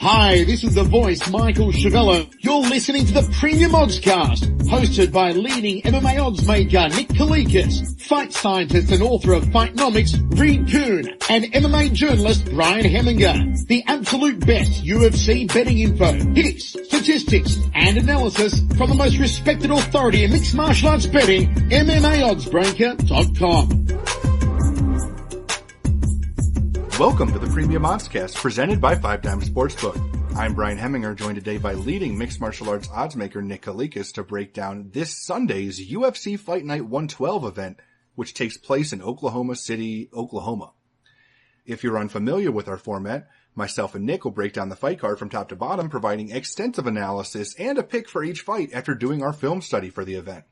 Hi, this is the voice, Michael Chavello. You're listening to the Premium Oddscast, hosted by leading MMA odds maker Nick Kalikas, fight scientist and author of Fightnomics, Reed Kuhn, and MMA journalist Brian Hemminger. The absolute best UFC betting info, hits, statistics, and analysis from the most respected authority in mixed martial arts betting, MMAOddsBreaker.com. Welcome to the Premium Oddscast, presented by 5 Dimes Sportsbook. I'm Brian Hemminger, joined today by leading mixed martial arts oddsmaker Nick Kalikas to break down this Sunday's UFC Fight Night 112 event, which takes place in Oklahoma City, Oklahoma. If you're unfamiliar with our format, myself and Nick will break down the fight card from top to bottom, providing extensive analysis and a pick for each fight after doing our film study for the event.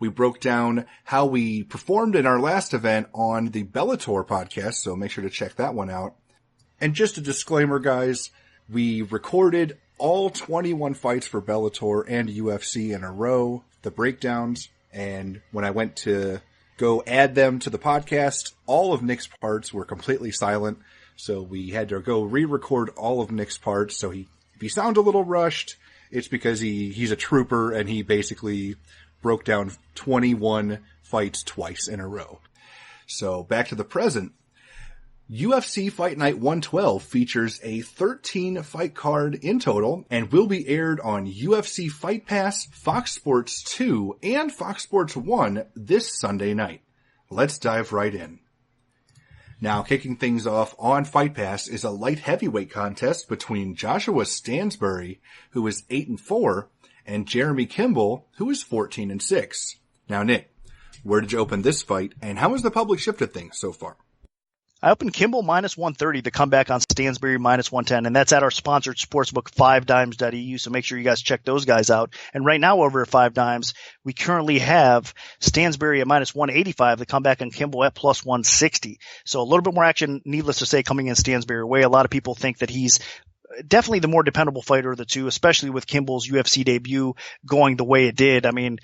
We broke down how we performed in our last event on the Bellator podcast, so make sure to check that one out. And just a disclaimer, guys, we recorded all 21 fights for Bellator and UFC in a row, the breakdowns, and when I went to go add them to the podcast, all of Nick's parts were completely silent, so we had to go re-record all of Nick's parts. So if he sounds a little rushed, it's because he's a trooper and he basically broke down 21 fights twice in a row. So back to the present. UFC Fight Night 112 features a 13 fight card in total and will be aired on UFC Fight Pass, Fox Sports 2, and Fox Sports 1 this Sunday night. Let's dive right in. Now, kicking things off on Fight Pass is a light heavyweight contest between Joshua Stansbury, who is 8-4, and Jeremy Campbell, who is 14-6. Now, Nick, where did you open this fight, and how has the public shifted things so far? I opened Campbell minus 130 to come back on Stansbury minus 110, and that's at our sponsored sportsbook, 5dimes.eu, so make sure you guys check those guys out. And right now over at 5 Dimes, we currently have Stansbury at minus 185 to come back on Campbell at plus 160. So a little bit more action, needless to say, coming in Stansbury way. A lot of people think that he's definitely the more dependable fighter of the two, especially with Campbell's UFC debut going the way it did. I mean,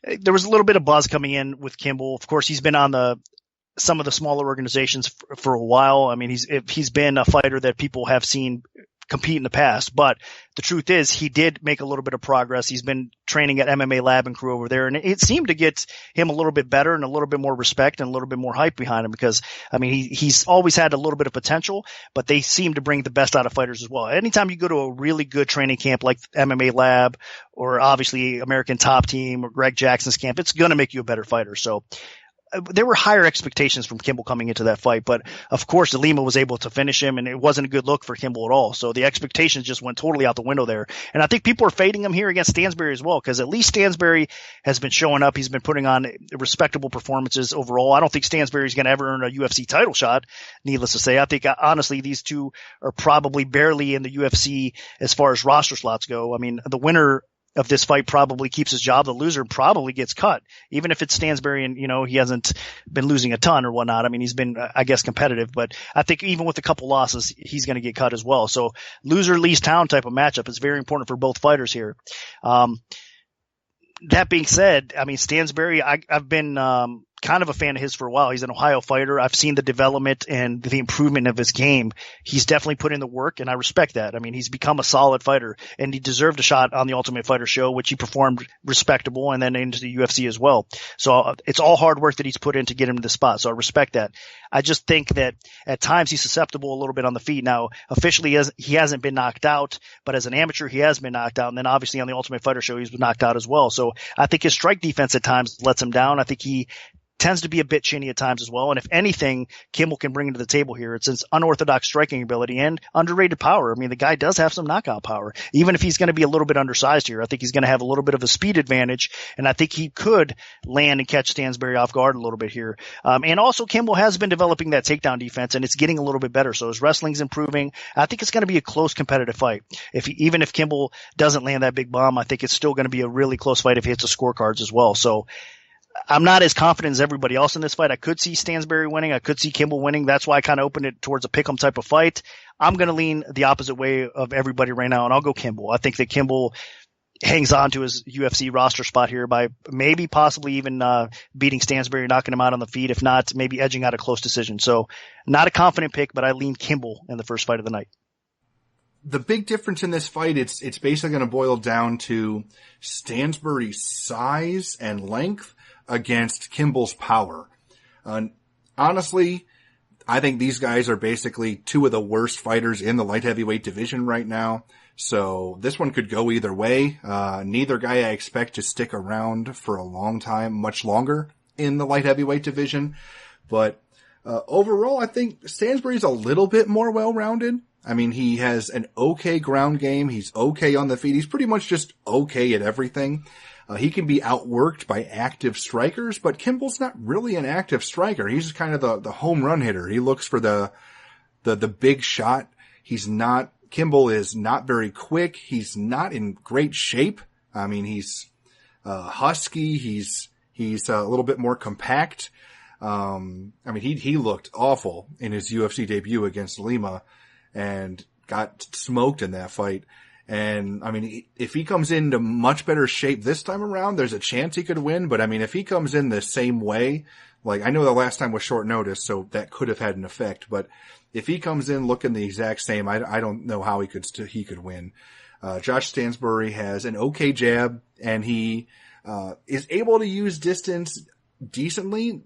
there was a little bit of buzz coming in with Campbell. Of course, he's been on some of the smaller organizations for a while. I mean, he's been a fighter that people have seen compete in the past, but the truth is he did make a little bit of progress. He's been training at MMA Lab and Crew over there, and it seemed to get him a little bit better and a little bit more respect and a little bit more hype behind him because, I mean, he's always had a little bit of potential, but they seem to bring the best out of fighters as well. Anytime you go to a really good training camp like MMA Lab or obviously American Top Team or Greg Jackson's camp, it's going to make you a better fighter. So there were higher expectations from Campbell coming into that fight, but of course, Lima was able to finish him, and it wasn't a good look for Campbell at all. So the expectations just went totally out the window there. And I think people are fading him here against Stansbury as well, because at least Stansbury has been showing up. He's been putting on respectable performances overall. I don't think Stansbury's going to ever earn a UFC title shot, needless to say. I think, honestly, these two are probably barely in the UFC as far as roster slots go. I mean, the winner of this fight probably keeps his job. The loser probably gets cut, even if it's Stansbury and, he hasn't been losing a ton or whatnot. I mean, he's been, I guess, competitive, but I think even with a couple losses, he's going to get cut as well. So loser leaves town type of matchup is very important for both fighters here. That being said, I mean, Stansbury, I've been, kind of a fan of his for a while. He's an Ohio fighter. I've seen the development and the improvement of his game. He's definitely put in the work, and I respect that. I mean, he's become a solid fighter, and he deserved a shot on the Ultimate Fighter show, which he performed respectable, and then into the UFC as well. So it's all hard work that he's put in to get him to the spot. So I respect that. I just think that at times he's susceptible a little bit on the feet. Now, officially, he hasn't been knocked out, but as an amateur, he has been knocked out. And then obviously on the Ultimate Fighter show, he's been knocked out as well. So I think his strike defense at times lets him down. I think he tends to be a bit chinny at times as well. And if anything, Campbell can bring to the table here, it's his unorthodox striking ability and underrated power. I mean, the guy does have some knockout power. Even if he's going to be a little bit undersized here, I think he's going to have a little bit of a speed advantage, and I think he could land and catch Stansbury off guard a little bit here. And also Campbell has been developing that takedown defense, and it's getting a little bit better. So his wrestling's improving. I think it's going to be a close competitive fight. Even if Campbell doesn't land that big bomb, I think it's still going to be a really close fight if he hits the scorecards as well. So I'm not as confident as everybody else in this fight. I could see Stansbury winning. I could see Campbell winning. That's why I kind of opened it towards a pick'em type of fight. I'm going to lean the opposite way of everybody right now, and I'll go Campbell. I think that Campbell hangs on to his UFC roster spot here by maybe possibly even beating Stansbury, knocking him out on the feet. If not, maybe edging out a close decision. So not a confident pick, but I lean Campbell in the first fight of the night. the big difference in this fight, it's basically going to boil down to Stansbury's size and length against Campbell's power. Honestly, I think these guys are basically two of the worst fighters in the light heavyweight division right now. So this one could go either way. Neither guy I expect to stick around for a long time, much longer in the light heavyweight division. But overall, I think Stansbury's a little bit more well-rounded. I mean, he has an okay ground game. He's okay on the feet. He's pretty much just okay at everything. He can be outworked by active strikers, but Campbell's not really an active striker. He's kind of the home run hitter. He looks for the big shot. Campbell is not very quick. He's not in great shape. I mean, he's husky. He's a little bit more compact. I mean, he looked awful in his UFC debut against Lima and got smoked in that fight. And I mean, if he comes into much better shape this time around, there's a chance he could win. But I mean, if he comes in the same way, like I know the last time was short notice, so that could have had an effect. But if he comes in looking the exact same, I don't know how he could win. Josh Stansbury has an okay jab, and he is able to use distance decently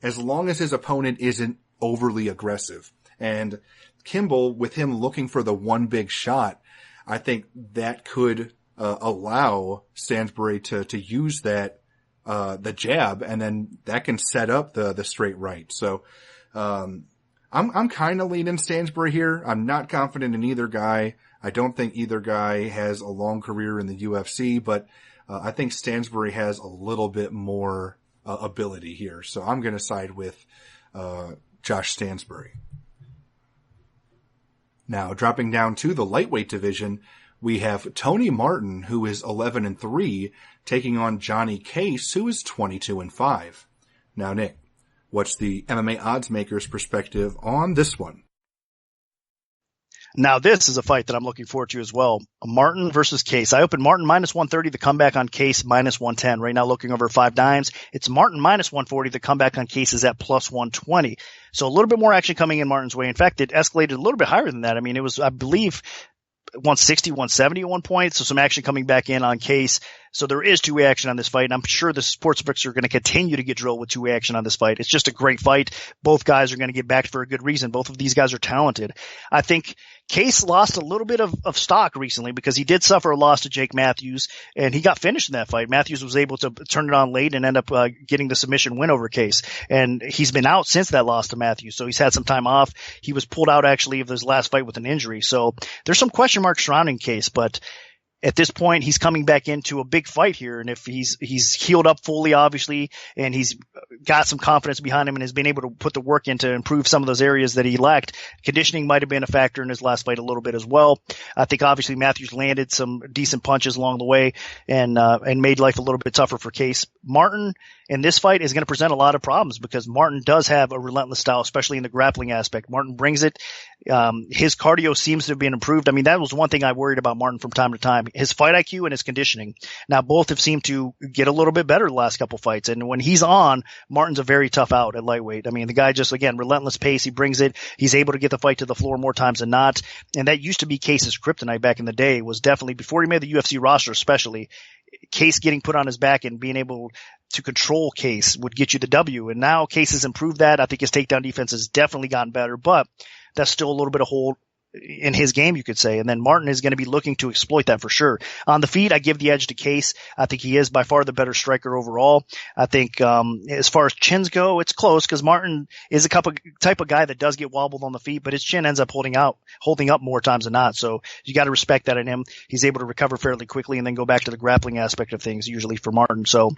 as long as his opponent isn't overly aggressive. And Campbell, with him looking for the one big shot, I think that could allow Stansbury to use that the jab, and then that can set up the straight right. So I'm kind of leaning Stansbury here. I'm not confident in either guy. I don't think either guy has a long career in the UFC, but I think Stansbury has a little bit more ability here. So I'm going to side with Josh Stansbury. Now, dropping down to the lightweight division, we have Tony Martin, who is 11-3, taking on Johnny Case, who is 22-5. Now, Nick, what's the MMA odds maker's perspective on this one? Now, this is a fight that I'm looking forward to as well. Martin versus Case. I opened Martin -130, the comeback on Case -110. Right now, looking over 5 dimes, it's Martin -140, the comeback on Case is at +120. So a little bit more action coming in Martin's way. In fact, it escalated a little bit higher than that. I mean, it was, I believe, 160, 170 at one point. So some action coming back in on Case. So there is two-way action on this fight, and I'm sure the sportsbooks are going to continue to get drilled with two-way action on this fight. It's just a great fight. Both guys are going to get backed for a good reason. Both of these guys are talented. I think Case lost a little bit of stock recently because he did suffer a loss to Jake Matthews, and he got finished in that fight. Matthews was able to turn it on late and end up getting the submission win over Case. And he's been out since that loss to Matthews, so he's had some time off. He was pulled out actually of his last fight with an injury. So there's some question marks surrounding Case, but at this point, he's coming back into a big fight here, and if he's healed up fully, obviously, and he's got some confidence behind him and has been able to put the work in to improve some of those areas that he lacked, conditioning might have been a factor in his last fight a little bit as well. I think obviously Matthews landed some decent punches along the way and made life a little bit tougher for Case. Martin in this fight is going to present a lot of problems because Martin does have a relentless style, especially in the grappling aspect. Martin brings it. His cardio seems to have been improved. I mean, that was one thing I worried about Martin from time to time. His fight IQ and his conditioning. Now, both have seemed to get a little bit better the last couple fights. And when he's on, Martin's a very tough out at lightweight. I mean, the guy just, again, relentless pace. He brings it. He's able to get the fight to the floor more times than not. And that used to be Case's kryptonite back in the day, was definitely, before he made the UFC roster especially, Case getting put on his back and being able to control Case would get you the W. And now Case has improved that. I think his takedown defense has definitely gotten better, but that's still a little bit of hole in his game, you could say. And then Martin is going to be looking to exploit that for sure. On the feet, I give the edge to Case. I think he is by far the better striker overall. I think as far as chins go, it's close because Martin is a type of guy that does get wobbled on the feet, but his chin ends up holding up more times than not. So you got to respect that in him. He's able to recover fairly quickly and then go back to the grappling aspect of things usually for Martin. So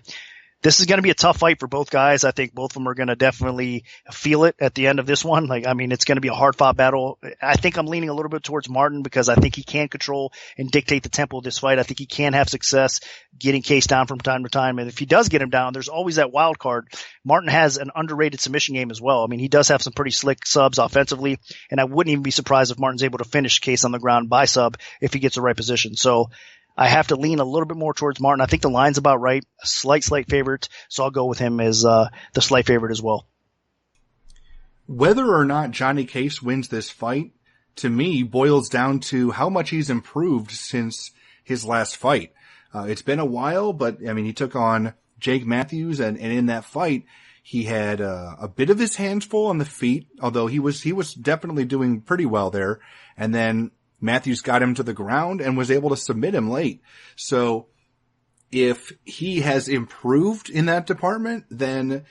this is going to be a tough fight for both guys. I think both of them are going to definitely feel it at the end of this one. It's going to be a hard-fought battle. I think I'm leaning a little bit towards Martin because I think he can control and dictate the tempo of this fight. I think he can have success getting Case down from time to time. And if he does get him down, there's always that wild card. Martin has an underrated submission game as well. I mean, he does have some pretty slick subs offensively, and I wouldn't even be surprised if Martin's able to finish Case on the ground by sub if he gets the right position. So I have to lean a little bit more towards Martin. I think the line's about right. A slight favorite. So I'll go with him as the slight favorite as well. Whether or not Johnny Case wins this fight to me, boils down to how much he's improved since his last fight. It's been a while, but I mean, he took on Jake Matthews, and in that fight, he had a bit of his hands full on the feet, although he was definitely doing pretty well there. And then Matthews got him to the ground and was able to submit him late. So if he has improved in that department, then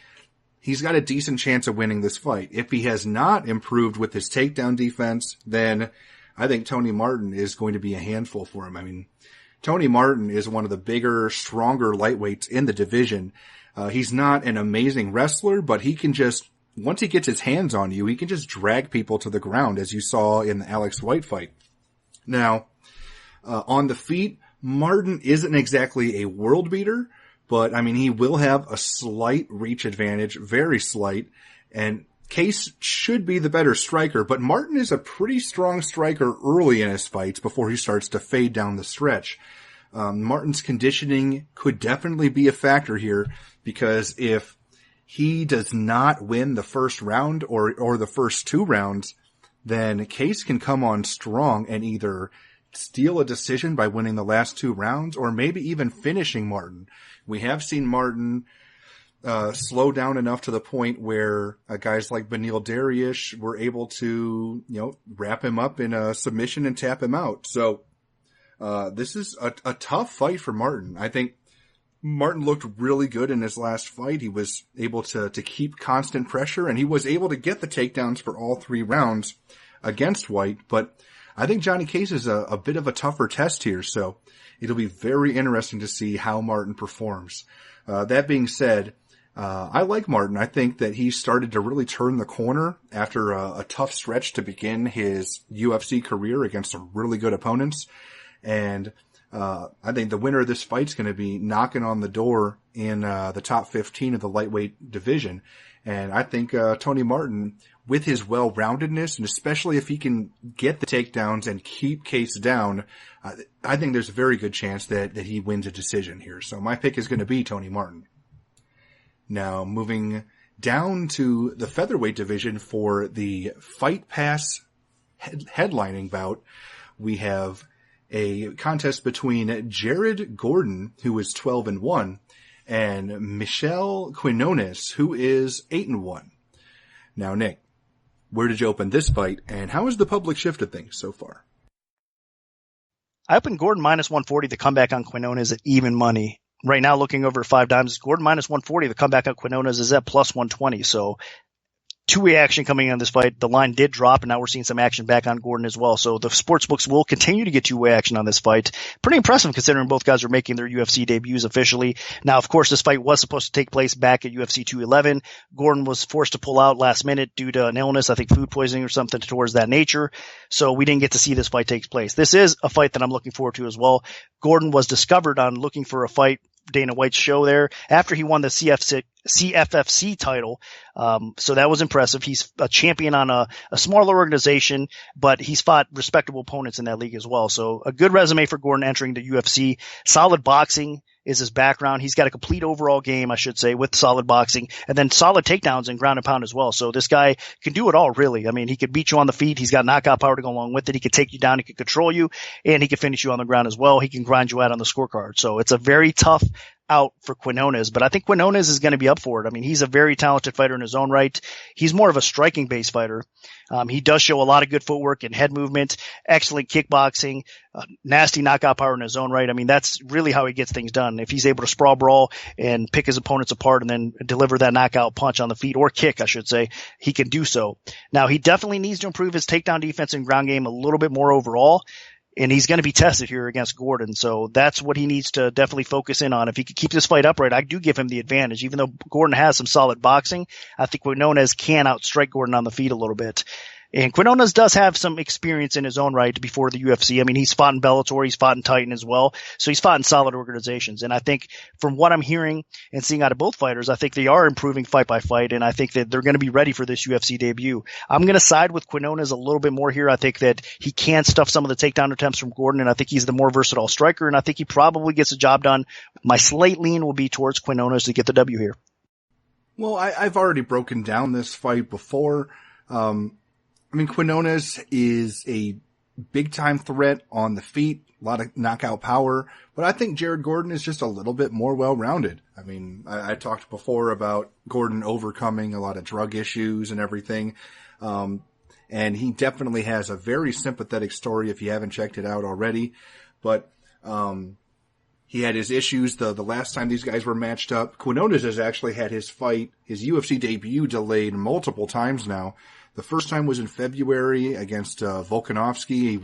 he's got a decent chance of winning this fight. If he has not improved with his takedown defense, then I think Tony Martin is going to be a handful for him. I mean, Tony Martin is one of the bigger, stronger lightweights in the division. He's not an amazing wrestler, but he can just, once he gets his hands on you, he can just drag people to the ground, as you saw in the Alex White fight. Now, on the feet, Martin isn't exactly a world beater, but I mean, he will have a slight reach advantage, very slight, and Case should be the better striker, but Martin is a pretty strong striker early in his fights before he starts to fade down the stretch. Martin's conditioning could definitely be a factor here, because if he does not win the first round or the first 2 rounds, then Case can come on strong and either steal a decision by winning the last 2 rounds or maybe even finishing Martin. We have seen Martin slow down enough to the point where guys like Beneil Dariush were able to, wrap him up in a submission and tap him out. So this is a tough fight for Martin. I think Martin looked really good in his last fight. He was able to keep constant pressure, and he was able to get the takedowns for all 3 rounds against White. But I think Johnny Case is a bit of a tougher test here, so it'll be very interesting to see how Martin performs. That being said, I like Martin. I think that he started to really turn the corner after a tough stretch to begin his UFC career against some really good opponents. And I think the winner of this fight is going to be knocking on the door in the top 15 of the lightweight division. And I think Tony Martin, with his well-roundedness, and especially if he can get the takedowns and keep Case down, I think there's a very good chance that he wins a decision here. So my pick is going to be Tony Martin. Now, moving down to the featherweight division for the Fight Pass headlining bout, we have a contest between Jared Gordon, who is 12-1, and Michel Quinones, who is 8-1. Now, Nick, where did you open this fight, and how has the public shifted things so far? I opened Gordon minus 140. The comeback on Quinones at even money. Right now, looking over 5 dimes, Gordon minus 140. The comeback on Quinones is at plus 120. So 2-way action coming on this fight. The line did drop, and now we're seeing some action back on Gordon as well. So the sports books will continue to get 2-way action on this fight. Pretty impressive considering both guys are making their UFC debuts officially. Now, of course, this fight was supposed to take place back at UFC 211. Gordon was forced to pull out last minute due to an illness, I think food poisoning or something towards that nature. So we didn't get to see this fight take place. This is a fight that I'm looking forward to as well. Gordon was discovered on Looking for a Fight, Dana White's show there, after he won the CFFC title. So that was impressive. He's a champion on a smaller organization, but he's fought respectable opponents in that league as well. So a good resume for Gordon entering the UFC. Solid boxing is his background. He's got a complete overall game, I should say, with solid boxing, and then solid takedowns and ground and pound as well. So this guy can do it all, really. I mean, he could beat you on the feet. He's got knockout power to go along with it. He could take you down. He could control you, and he can finish you on the ground as well. He can grind you out on the scorecard. So it's a very tough out for Quinones, but I think Quinones is going to be up for it. I mean, he's a very talented fighter in his own right. He's more of a striking-based fighter. He does show a lot of good footwork and head movement, excellent kickboxing, nasty knockout power in his own right. I mean, that's really how he gets things done. If he's able to sprawl brawl and pick his opponents apart and then deliver that knockout punch on the feet, or kick, I should say, he can do so. Now, he definitely needs to improve his takedown defense and ground game a little bit more overall. And he's going to be tested here against Gordon. So that's what he needs to definitely focus in on. If he could keep this fight upright, I do give him the advantage. Even though Gordon has some solid boxing, I think Quinones can outstrike Gordon on the feet a little bit. And Quinones does have some experience in his own right before the UFC. I mean, he's fought in Bellator, he's fought in Titan as well. So he's fought in solid organizations. And I think from what I'm hearing and seeing out of both fighters, I think they are improving fight by fight. And I think that they're going to be ready for this UFC debut. I'm going to side with Quinones a little bit more here. I think that he can stuff some of the takedown attempts from Gordon. And I think he's the more versatile striker. And I think he probably gets the job done. My slight lean will be towards Quinones to get the W here. Well, I've already broken down this fight before. I mean, Quinones is a big-time threat on the feet, a lot of knockout power, but I think Jared Gordon is just a little bit more well-rounded. I mean, I talked before about Gordon overcoming a lot of drug issues and everything, and he definitely has a very sympathetic story if you haven't checked it out already, but he had his issues the last time these guys were matched up. Quinones has actually had his UFC debut delayed multiple times now. The first time was in February against Volkanovski. It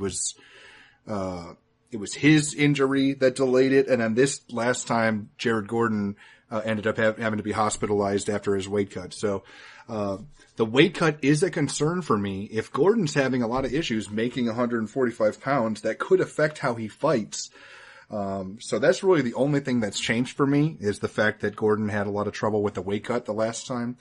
was his injury that delayed it, and then this last time, Jared Gordon ended up having to be hospitalized after his weight cut. So the weight cut is a concern for me. If Gordon's having a lot of issues making 145 pounds, that could affect how he fights. So that's really the only thing that's changed for me, is the fact that Gordon had a lot of trouble with the weight cut the last time.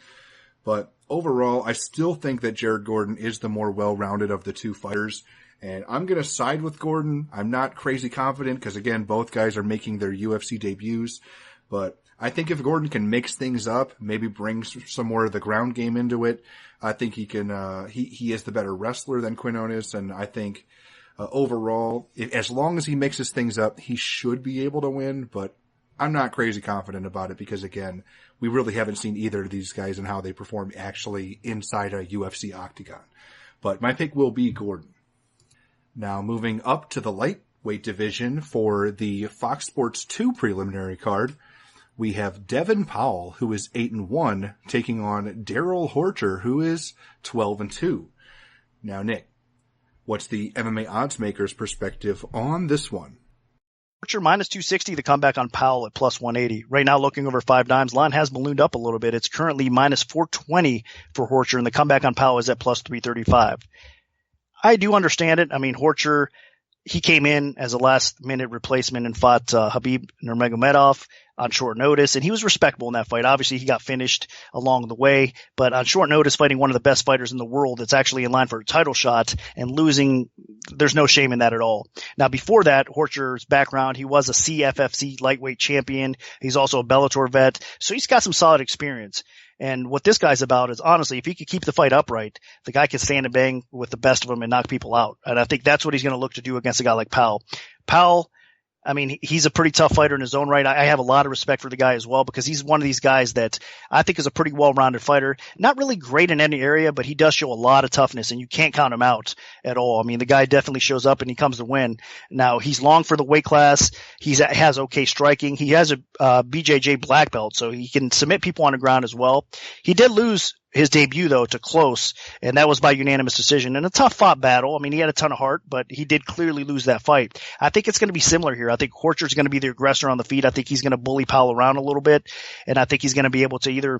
But overall, I still think that Jared Gordon is the more well-rounded of the two fighters. And I'm going to side with Gordon. I'm not crazy confident because, again, both guys are making their UFC debuts. But I think if Gordon can mix things up, maybe bring some more of the ground game into it, I think he can. He is the better wrestler than Quinones. And I think overall, as long as he mixes things up, he should be able to win. But I'm not crazy confident about it because, again, we really haven't seen either of these guys and how they perform actually inside a UFC octagon. But my pick will be Gordon. Now moving up to the lightweight division for the Fox Sports 2 preliminary card, we have Devin Powell, who is 8-1, taking on Daryl Horcher, who is 12-2. Now, Nick, what's the MMA odds maker's perspective on this one? Horcher minus 260, the comeback on Powell at plus 180. Right now, looking over 5 dimes, line has ballooned up a little bit. It's currently minus 420 for Horcher, and the comeback on Powell is at plus 335. I do understand it. I mean, Horcher, he came in as a last-minute replacement and fought Khabib Nurmagomedov on short notice, and he was respectable in that fight. Obviously, he got finished along the way, but on short notice, fighting one of the best fighters in the world that's actually in line for a title shot and losing, there's no shame in that at all. Now, before that, Horcher's background, he was a CFFC lightweight champion. He's also a Bellator vet, so he's got some solid experience. And what this guy's about is, honestly, if he could keep the fight upright, the guy can stand and bang with the best of them and knock people out. And I think that's what he's going to look to do against a guy like Powell. Powell, I mean, he's a pretty tough fighter in his own right. I have a lot of respect for the guy as well because he's one of these guys that I think is a pretty well-rounded fighter. Not really great in any area, but he does show a lot of toughness, and you can't count him out at all. I mean, the guy definitely shows up, and he comes to win. Now, he's long for the weight class. He has okay striking. He has a BJJ black belt, so he can submit people on the ground as well. He did lose his debut, though, to Close, and that was by unanimous decision. And a tough-fought battle. I mean, he had a ton of heart, but he did clearly lose that fight. I think it's going to be similar here. I think Horcher's going to be the aggressor on the feet. I think he's going to bully Powell around a little bit, and I think he's going to be able to either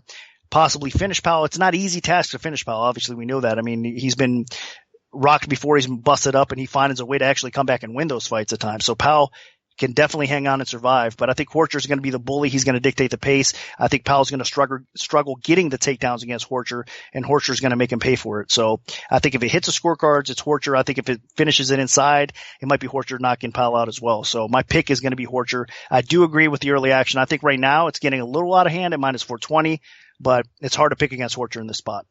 possibly finish Powell. It's not an easy task to finish Powell. Obviously, we know that. I mean, he's been rocked before, he's been busted up, and he finds a way to actually come back and win those fights at times. So Powell can definitely hang on and survive, but I think Horcher's going to be the bully. He's going to dictate the pace. I think Powell's going to struggle getting the takedowns against Horcher, and Horcher's going to make him pay for it. So I think if it hits the scorecards, it's Horcher. I think if it finishes it inside, it might be Horcher knocking Powell out as well. So my pick is going to be Horcher. I do agree with the early action. I think right now it's getting a little out of hand at minus 420, but it's hard to pick against Horcher in this spot.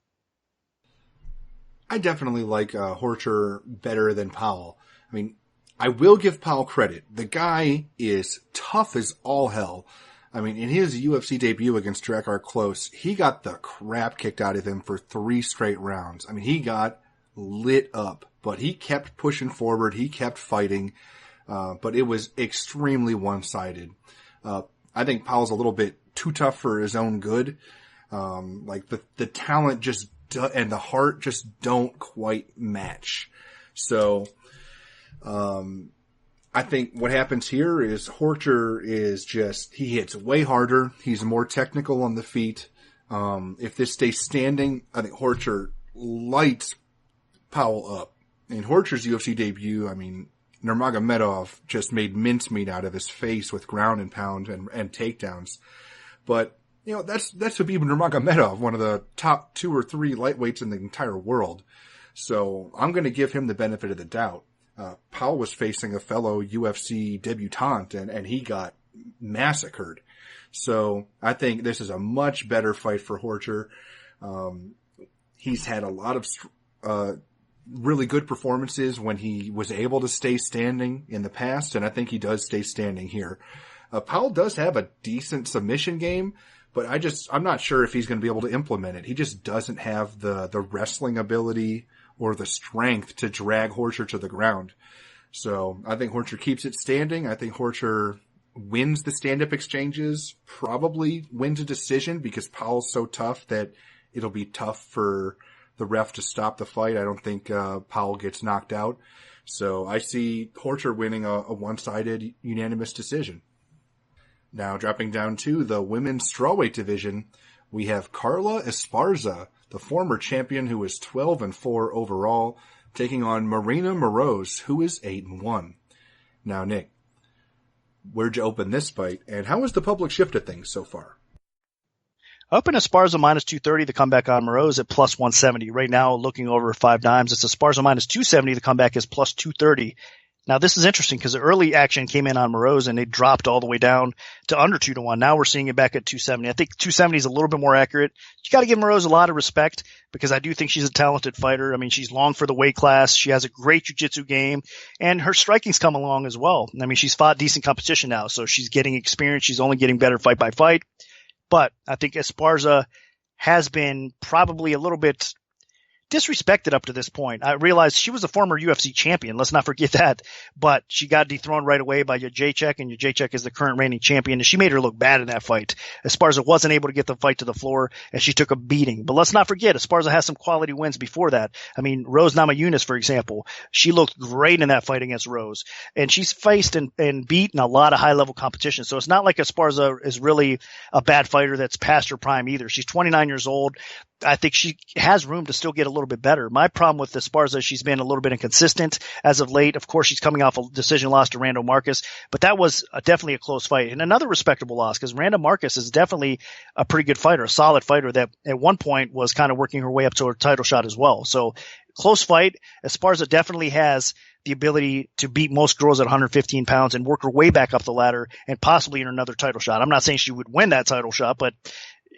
I definitely like Horcher better than Powell. I mean, I will give Powell credit. The guy is tough as all hell. I mean, in his UFC debut against Drakkar Klose, he got the crap kicked out of him for 3 straight rounds. I mean, he got lit up, but he kept pushing forward. He kept fighting, but it was extremely one-sided. I think Powell's a little bit too tough for his own good. Like the talent just and the heart just don't quite match. So, I think what happens here is Horcher is he hits way harder. He's more technical on the feet. If this stays standing, I think Horcher lights Powell up. In Horcher's UFC debut, I mean, Nurmagomedov just made mincemeat out of his face with ground and pound and takedowns. But, you know, that's Khabib Nurmagomedov, one of the top 2 or 3 lightweights in the entire world. So I'm going to give him the benefit of the doubt. Powell was facing a fellow UFC debutant, and he got massacred. So I think this is a much better fight for Horcher. He's had a lot of really good performances when he was able to stay standing in the past, and I think he does stay standing here. Powell does have a decent submission game, but I'm not sure if he's going to be able to implement it. He just doesn't have the wrestling ability or the strength to drag Horcher to the ground. So I think Horcher keeps it standing. I think Horcher wins the stand-up exchanges, probably wins a decision because Powell's so tough that it'll be tough for the ref to stop the fight. I don't think Powell gets knocked out. So I see Horcher winning a one-sided unanimous decision. Now dropping down to the women's strawweight division, we have Carla Esparza, the former champion who is 12-4 overall, taking on Marina Moroz, who is 8-1. Now, Nick, where'd you open this fight, and how has the public shifted things so far? Up in Esparza minus 230, the comeback on Moroz at plus 170. Right now, looking over 5 dimes, it's Esparza minus 270. The comeback is plus 230. Now, this is interesting because the early action came in on Moroz and they dropped all the way down to under 2-1. Now we're seeing it back at 270. I think 270 is a little bit more accurate. You got to give Moroz a lot of respect because I do think she's a talented fighter. I mean, she's long for the weight class. She has a great jiu-jitsu game and her striking's come along as well. I mean, she's fought decent competition now, so she's getting experience. She's only getting better fight by fight. But I think Esparza has been probably a little bit disrespected up to this point. I realized she was a former UFC champion. Let's not forget that. But she got dethroned right away by Jacek, and Jacek is the current reigning champion, and she made her look bad in that fight. Esparza wasn't able to get the fight to the floor, and she took a beating. But let's not forget, Esparza has some quality wins before that. I mean, Rose Namajunas, for example, she looked great in that fight against Rose. And she's faced and beaten a lot of high-level competition. So it's not like Esparza is really a bad fighter that's past her prime either. She's 29 years old. I think she has room to still get a little bit better. My problem with Esparza, she's been a little bit inconsistent as of late. Of course, she's coming off a decision loss to Randa Marcus, but that was definitely a close fight. And another respectable loss because Randa Marcus is definitely a pretty good fighter, a solid fighter that at one point was kind of working her way up to her title shot as well. So close fight. Esparza definitely has the ability to beat most girls at 115 pounds and work her way back up the ladder and possibly in another title shot. I'm not saying she would win that title shot, but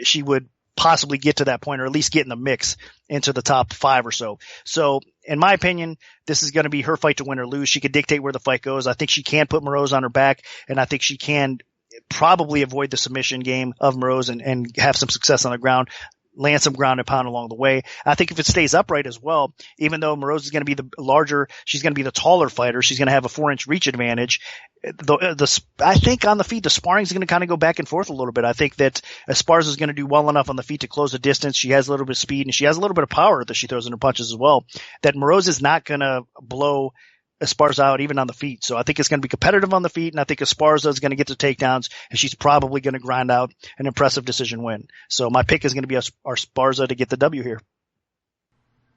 she would possibly get to that point or at least get in the mix into the top 5 or so. So in my opinion, this is going to be her fight to win or lose. She could dictate where the fight goes. I think she can put Moroz on her back, and I think she can probably avoid the submission game of Moroz and have some success on the ground, land some ground and pound along the way. I think if it stays upright as well, even though Moroz is going to be the larger, she's going to be the taller fighter. She's going to have a 4-inch reach advantage. I think on the feet, the sparring is going to kind of go back and forth a little bit. I think that Esparza is going to do well enough on the feet to close the distance. She has a little bit of speed and she has a little bit of power that she throws in her punches as well, that Moroz is not going to blow Esparza out even on the feet. So I think it's going to be competitive on the feet, and I think Esparza is going to get the takedowns, and she's probably going to grind out an impressive decision win. So my pick is going to be Esparza to get the W here.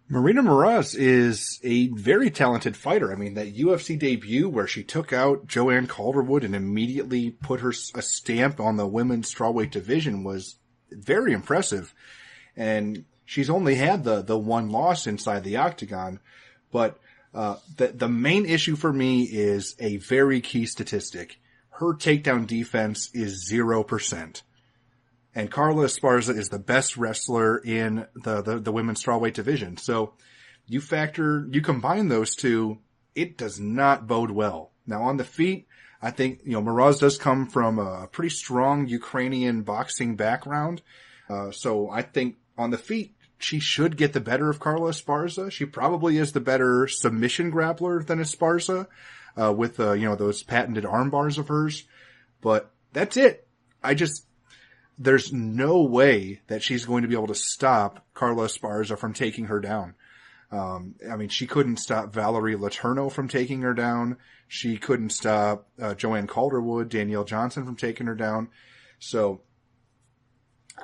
Marina Moroz is a very talented fighter. I mean, that UFC debut where she took out Joanne Calderwood and immediately put a stamp on the women's strawweight division was very impressive. And she's only had the one loss inside the octagon, but the main issue for me is a very key statistic. Her takedown defense is 0%. And Carla Esparza is the best wrestler in the women's strawweight division. So you combine those two, it does not bode well. Now on the feet, I think, Moroz does come from a pretty strong Ukrainian boxing background. So I think on the feet, she should get the better of Carla Esparza. She probably is the better submission grappler than Esparza, with, those patented arm bars of hers. But that's it. There's no way that she's going to be able to stop Carla Esparza from taking her down. She couldn't stop Valerie Letourneau from taking her down. She couldn't stop Joanne Calderwood, Danielle Johnson from taking her down. So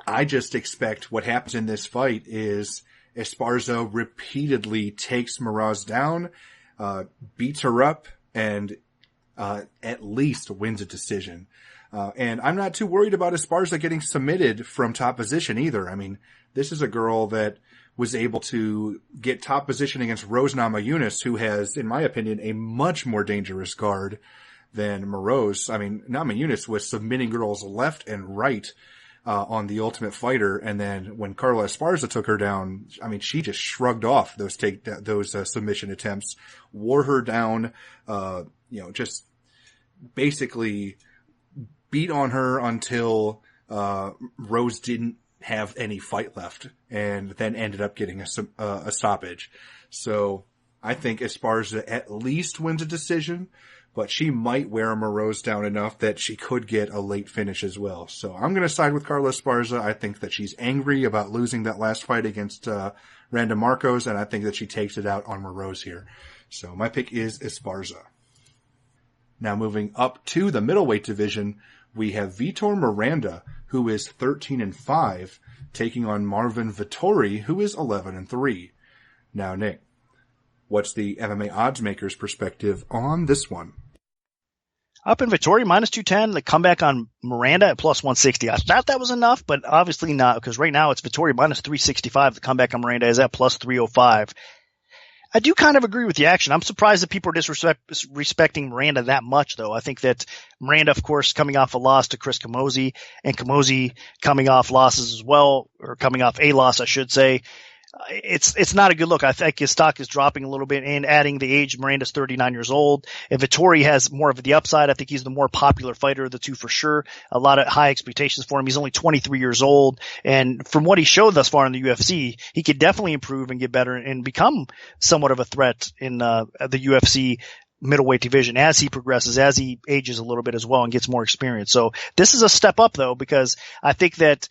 I just expect what happens in this fight is Esparza repeatedly takes Moroz down, beats her up, and at least wins a decision. And I'm not too worried about Esparza getting submitted from top position either. I mean, this is a girl that was able to get top position against Rose Namajunas, who has, in my opinion, a much more dangerous guard than Moroz. I mean, Namajunas was submitting girls left and right on The Ultimate Fighter. And then when Carla Esparza took her down, I mean, she just shrugged off those submission attempts, wore her down, just basically beat on her until, Rose didn't have any fight left and then ended up getting a stoppage. So I think Esparza at least wins a decision, but she might wear Moroz down enough that she could get a late finish as well. So I'm going to side with Carla Esparza. I think that she's angry about losing that last fight against Randa Marcos, and I think that she takes it out on Moroz here. So my pick is Esparza. Now moving up to the middleweight division, we have Vitor Miranda, who is 13-5, taking on Marvin Vettori, who is 11-3. Now, Nick, what's the MMA odds makers' perspective on this one? Up in Vettori, minus 210. The comeback on Miranda at plus 160. I thought that was enough, but obviously not, because right now it's Vettori minus 365. The comeback on Miranda is at plus 305. I do kind of agree with the action. I'm surprised that people are disrespecting Miranda that much, though. I think that Miranda, of course, coming off a loss to Chris Camozzi, and Camozzi coming off losses as well, or coming off a loss, I should say. It's not a good look. I think his stock is dropping a little bit, and adding the age, Miranda's 39 years old. And Vettori has more of the upside. I think he's the more popular fighter of the two for sure. A lot of high expectations for him. He's only 23 years old. And from what he showed thus far in the UFC, he could definitely improve and get better and become somewhat of a threat in the UFC middleweight division as he progresses, as he ages a little bit as well and gets more experience. So this is a step up, though, because I think that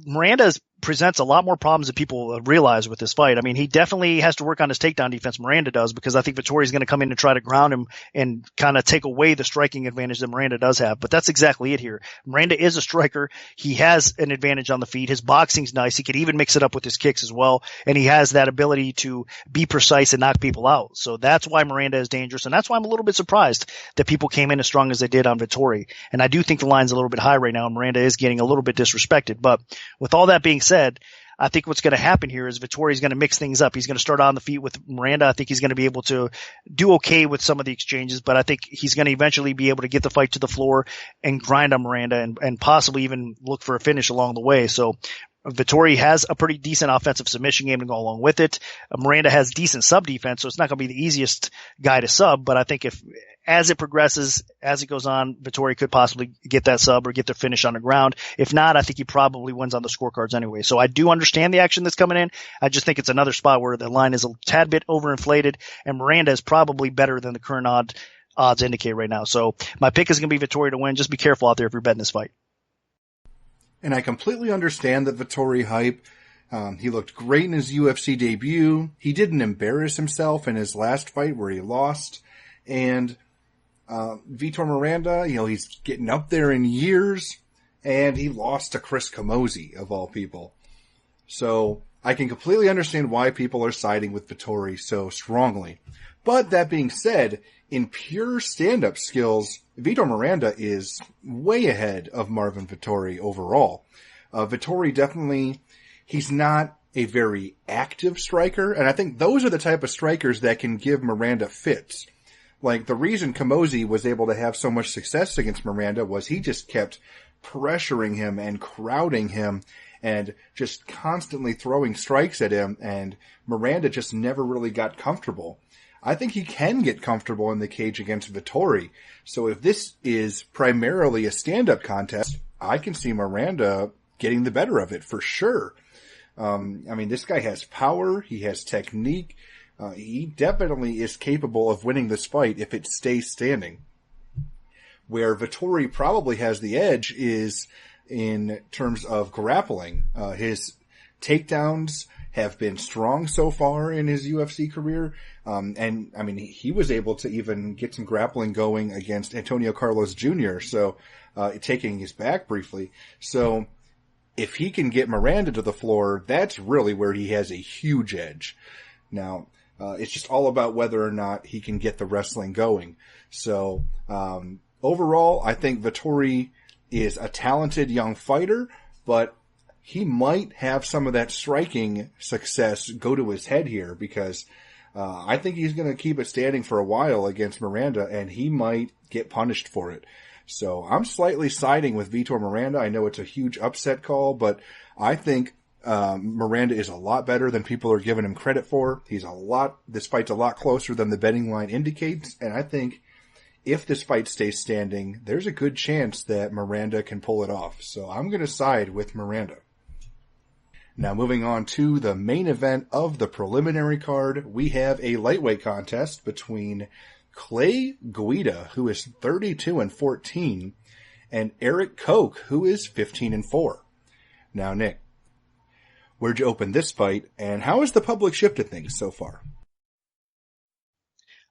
Miranda presents a lot more problems than people realize with this fight. I mean, he definitely has to work on his takedown defense. Miranda does, because I think Vettori is going to come in and try to ground him and kind of take away the striking advantage that Miranda does have. But that's exactly it here. Miranda is a striker. He has an advantage on the feet. His boxing's nice. He could even mix it up with his kicks as well. And he has that ability to be precise and knock people out. So that's why Miranda is dangerous. And that's why I'm a little bit surprised that people came in as strong as they did on Vettori. And I do think the line's a little bit high right now, and Miranda is getting a little bit disrespected. But with all that being said, I think what's going to happen here is Vettori is going to mix things up. He's going to start on the feet with Miranda. I think he's going to be able to do okay with some of the exchanges, but I think he's going to eventually be able to get the fight to the floor and grind on Miranda and possibly even look for a finish along the way. So Vettori has a pretty decent offensive submission game to go along with it. Miranda has decent sub defense, so it's not going to be the easiest guy to sub, but I think as it progresses, as it goes on, Vettori could possibly get that sub or get the finish on the ground. If not, I think he probably wins on the scorecards anyway. So I do understand the action that's coming in. I just think it's another spot where the line is a tad bit overinflated, and Miranda is probably better than the current odds indicate right now. So my pick is going to be Vettori to win. Just be careful out there if you're betting this fight. And I completely understand that Vettori hype. He looked great in his UFC debut. He didn't embarrass himself in his last fight where he lost. And Vitor Miranda, he's getting up there in years, and he lost to Chris Camozzi, of all people. So I can completely understand why people are siding with Vettori so strongly. But that being said, in pure stand-up skills, Vitor Miranda is way ahead of Marvin Vettori overall. Vettori definitely, he's not a very active striker, and I think those are the type of strikers that can give Miranda fits. Like, the reason Camozzi was able to have so much success against Miranda was he just kept pressuring him and crowding him and just constantly throwing strikes at him, and Miranda just never really got comfortable. I think he can get comfortable in the cage against Vettori. So if this is primarily a stand-up contest, I can see Miranda getting the better of it for sure. This guy has power. He has technique. He definitely is capable of winning this fight if it stays standing. Where Vettori probably has the edge is in terms of grappling. His takedowns have been strong so far in his UFC career. He was able to even get some grappling going against Antonio Carlos Jr., so taking his back briefly. So if he can get Miranda to the floor, that's really where he has a huge edge. Now, it's just all about whether or not he can get the wrestling going. So overall, I think Vettori is a talented young fighter, but he might have some of that striking success go to his head here because I think he's going to keep it standing for a while against Miranda, and he might get punished for it. So I'm slightly siding with Vitor Miranda. I know it's a huge upset call, but I think Miranda is a lot better than people are giving him credit for. This fight's a lot closer than the betting line indicates, and I think if this fight stays standing, there's a good chance that Miranda can pull it off. So I'm going to side with Miranda. Now moving on to the main event of the preliminary card, we have a lightweight contest between Clay Guida, who is 32-14, and Eric Koch, who is 15-4. Now, Nick, where'd you open this fight, and how has the public shifted things so far?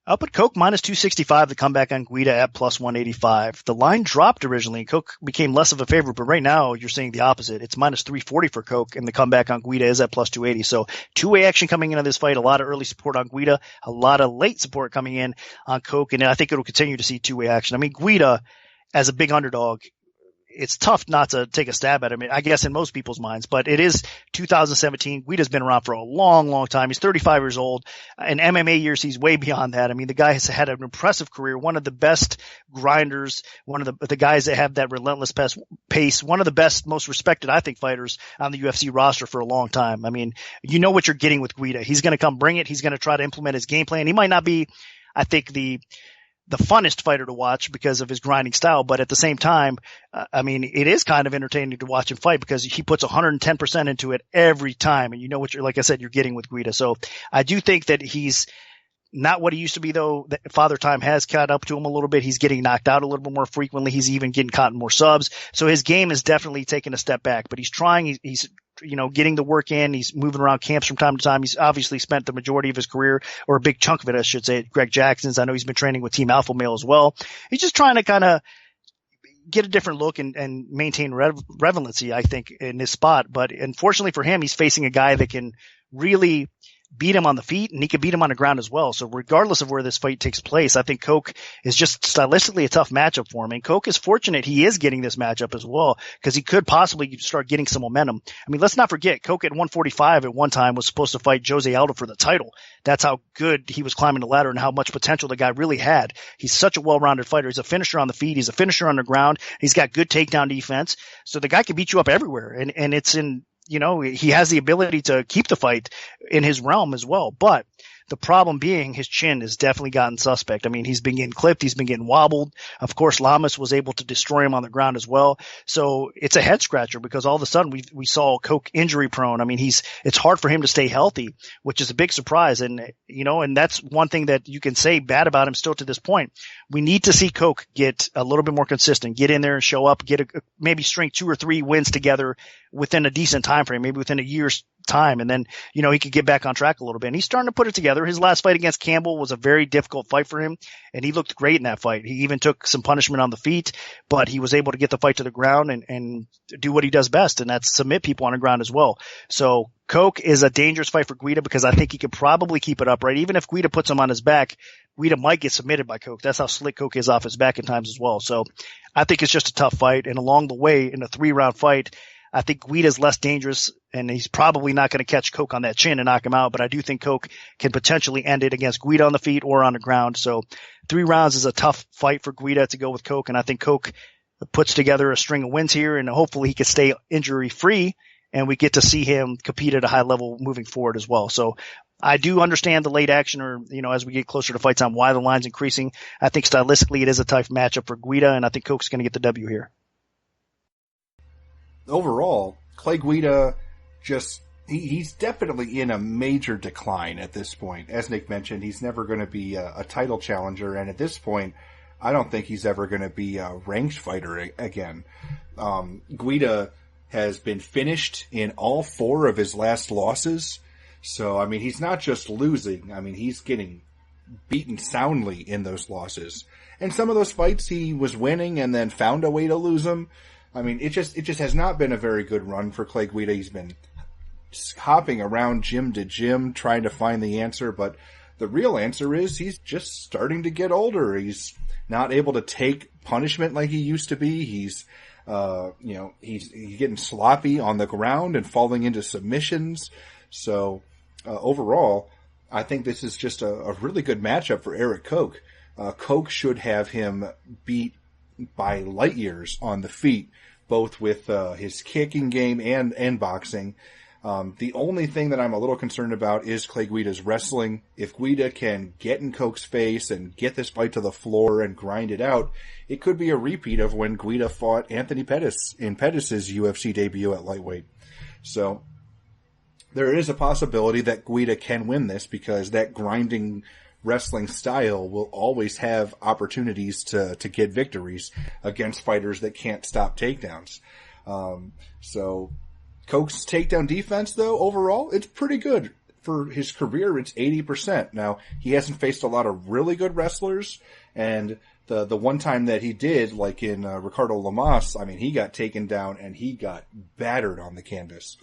Up at Koch minus 265, the comeback on Guida at plus 185. The line dropped originally, and Koch became less of a favorite, but right now you're seeing the opposite. It's minus 340 for Koch, and the comeback on Guida is at plus 280. So two-way action coming into this fight, a lot of early support on Guida, a lot of late support coming in on Koch, and I think it'll continue to see two-way action. I mean, Guida, as a big underdog, it's tough not to take a stab at him, I guess, in most people's minds, but it is 2017. Guida's been around for a long, long time. He's 35 years old. In MMA years, he's way beyond that. I mean, the guy has had an impressive career, one of the best grinders, one of the guys that have that relentless pace, one of the best, most respected, I think, fighters on the UFC roster for a long time. I mean, you know what you're getting with Guida. He's going to come bring it. He's going to try to implement his game plan. He might not be, I think, the funnest fighter to watch because of his grinding style. But at the same time, I mean, it is kind of entertaining to watch him fight because he puts 110% into it every time. And you know what like I said, you're getting with Guida. So I do think that he's not what he used to be, though. Father Time has caught up to him a little bit. He's getting knocked out a little bit more frequently. He's even getting caught in more subs. So his game is definitely taking a step back, but he's trying. He's getting the work in. He's moving around camps from time to time. He's obviously spent the majority of his career, or a big chunk of it, I should say, at Greg Jackson's. I know he's been training with Team Alpha Male as well. He's just trying to kind of get a different look and maintain relevancy, I think, in this spot. But unfortunately for him, he's facing a guy that can really beat him on the feet, and he could beat him on the ground as well. So regardless of where this fight takes place, I think Koch is just stylistically a tough matchup for him. And Koch is fortunate he is getting this matchup as well, because he could possibly start getting some momentum. I mean, let's not forget, Koch at 145 at one time was supposed to fight Jose Aldo for the title. That's how good he was climbing the ladder and how much potential the guy really had. He's such a well-rounded fighter. He's a finisher on the feet. He's a finisher on the ground. He's got good takedown defense. So the guy can beat you up everywhere. And it's in, he has the ability to keep the fight in his realm as well. But the problem being his chin has definitely gotten suspect. I mean, he's been getting clipped. He's been getting wobbled. Of course, Lamas was able to destroy him on the ground as well. So it's a head scratcher because all of a sudden we saw Koch injury prone. I mean, it's hard for him to stay healthy, which is a big surprise. And, and that's one thing that you can say bad about him still to this point. We need to see Koch get a little bit more consistent, get in there and show up, maybe string 2 or 3 wins together within a decent time frame, maybe within a year's time. And then, he could get back on track a little bit. And he's starting to put it together. His last fight against Campbell was a very difficult fight for him, and he looked great in that fight. He even took some punishment on the feet, but he was able to get the fight to the ground and do what he does best, and that's submit people on the ground as well. So Koch is a dangerous fight for Guida because I think he could probably keep it upright. Even if Guida puts him on his back, Guida might get submitted by Koch. That's how slick Koch is off his back at times as well. So I think it's just a tough fight. And along the way, in a 3-round fight, I think Guida's less dangerous, and he's probably not going to catch Koch on that chin and knock him out, but I do think Koch can potentially end it against Guida on the feet or on the ground. So 3 rounds is a tough fight for Guida to go with Koch, and I think Koch puts together a string of wins here, and hopefully he can stay injury-free, and we get to see him compete at a high level moving forward as well. So I do understand the late action, or, as we get closer to fight time, why the line's increasing. I think stylistically it is a tough matchup for Guida, and I think Koch's going to get the W here. Overall, Clay Guida he's definitely in a major decline at this point. As Nick mentioned, he's never going to be a title challenger, and at this point, I don't think he's ever going to be a ranked fighter again. Guida has been finished in all 4 of his last losses, so, I mean, he's not just losing. I mean, he's getting beaten soundly in those losses. And some of those fights he was winning and then found a way to lose them. I mean, it just has not been a very good run for Clay Guida. He's been hopping around gym to gym trying to find the answer, but the real answer is he's just starting to get older. He's not able to take punishment like he used to be. He's getting sloppy on the ground and falling into submissions. So, overall, I think this is just a really good matchup for Eric Koch. Koch should have him beat by light years on the feet, both with his kicking game and boxing. The only thing that I'm a little concerned about is Clay Guida's wrestling. If Guida can get in Koch's face and get this fight to the floor and grind it out, it could be a repeat of when Guida fought Anthony Pettis in Pettis' UFC debut at lightweight. So there is a possibility that Guida can win this because that grinding wrestling style will always have opportunities to get victories against fighters that can't stop takedowns. So Koch's takedown defense, though, overall, it's pretty good. For his career, it's 80%. Now, he hasn't faced a lot of really good wrestlers, and the one time that he did, like in Ricardo Lamas, I mean, he got taken down and he got battered on the canvas.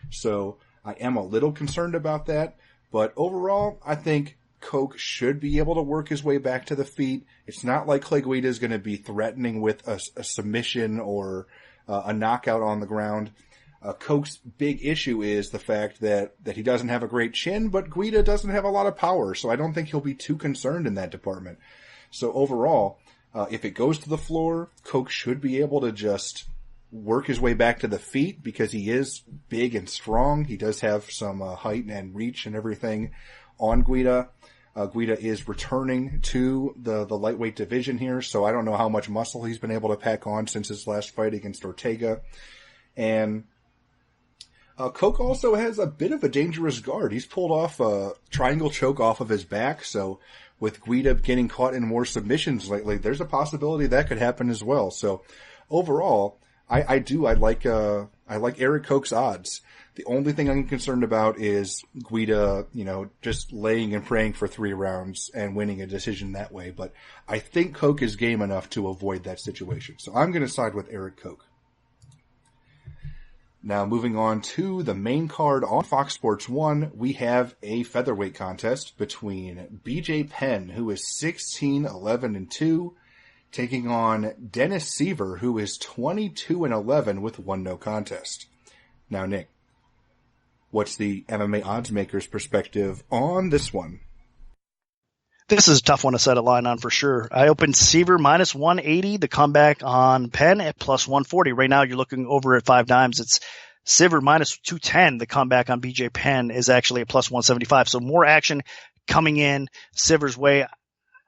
So I am a little concerned about that, but overall, I think Koch should be able to work his way back to the feet. It's not like Clay Guida is going to be threatening with a submission or a knockout on the ground. Koch's big issue is the fact that he doesn't have a great chin, but Guida doesn't have a lot of power, so I don't think he'll be too concerned in that department. So overall, if it goes to the floor, Koch should be able to just work his way back to the feet because he is big and strong. He does have some height and reach and everything on Guida. Guida is returning to the lightweight division here, so I don't know how much muscle he's been able to pack on since his last fight against Ortega. And Koch also has a bit of a dangerous guard. He's pulled off a triangle choke off of his back, so with Guida getting caught in more submissions lately, there's a possibility that could happen as well. So overall, I like Eric Koch's odds. The only thing I'm concerned about is Guida, just laying and praying for 3 rounds and winning a decision that way. But I think Koch is game enough to avoid that situation. So I'm going to side with Eric Koch. Now moving on to the main card on Fox Sports 1, we have a featherweight contest between BJ Penn, who is 16-11-2, taking on Dennis Sivir, who is 22-11 with 1 no contest. Now, Nick, what's the MMA odds maker's perspective on this one? This is a tough one to set a line on for sure. I opened Sivir minus 180, the comeback on Penn at plus 140. Right now you're looking over at 5 dimes. It's Sivir minus 210. The comeback on BJ Penn is actually at plus 175. So more action coming in Sivir's way.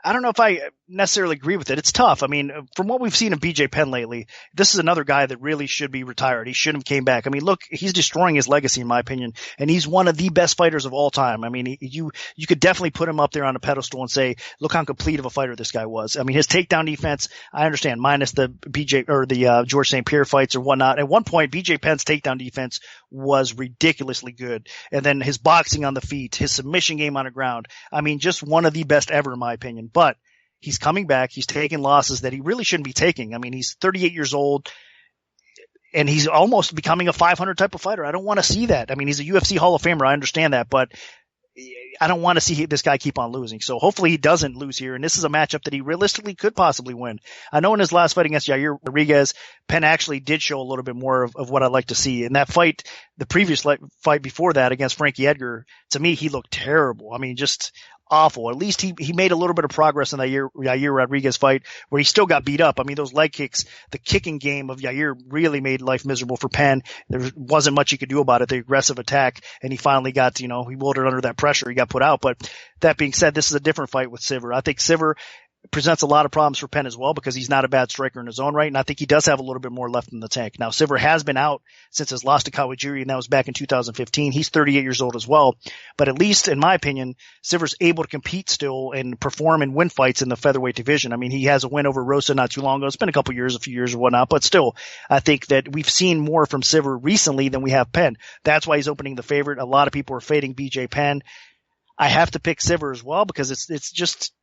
I don't know if I necessarily agree with it. It's tough. I mean, from what we've seen of BJ Penn lately, this is another guy that really should be retired. He shouldn't have came back. I mean, look, he's destroying his legacy in my opinion, and he's one of the best fighters of all time. I mean, you could definitely put him up there on a pedestal and say, look how complete of a fighter this guy was. I mean, his takedown defense, I understand, minus the BJ or the George St. Pierre fights or whatnot. At one point, BJ Penn's takedown defense was ridiculously good. And then his boxing on the feet, his submission game on the ground. I mean, just one of the best ever in my opinion. But he's coming back. He's taking losses that he really shouldn't be taking. I mean, he's 38 years old and he's almost becoming a 500 type of fighter. I don't want to see that. I mean, he's a UFC Hall of Famer. I understand that, but I don't want to see this guy keep on losing. So hopefully he doesn't lose here. And this is a matchup that he realistically could possibly win. I know in his last fight against Yair Rodriguez, Penn actually did show a little bit more of what I'd like to see. In that fight, the previous fight before that against Frankie Edgar, to me, he looked terrible. I mean, just awful. At least he made a little bit of progress in that Yair Rodriguez fight where he still got beat up. I mean, those leg kicks, the kicking game of Yair really made life miserable for Penn. There wasn't much he could do about it, the aggressive attack, and he finally got, he wilted under that pressure. He got put out. But that being said, this is a different fight with Sivir. I think Sivir presents a lot of problems for Penn as well because he's not a bad striker in his own right, and I think he does have a little bit more left in the tank. Now, Sivir has been out since his loss to Kawajiri, and that was back in 2015. He's 38 years old as well, but at least, in my opinion, Sivir's able to compete still and perform and win fights in the featherweight division. I mean, he has a win over Rosa not too long ago. It's been a few years or whatnot, but still, I think that we've seen more from Sivir recently than we have Penn. That's why he's opening the favorite. A lot of people are fading BJ Penn. I have to pick Sivir as well because it's just,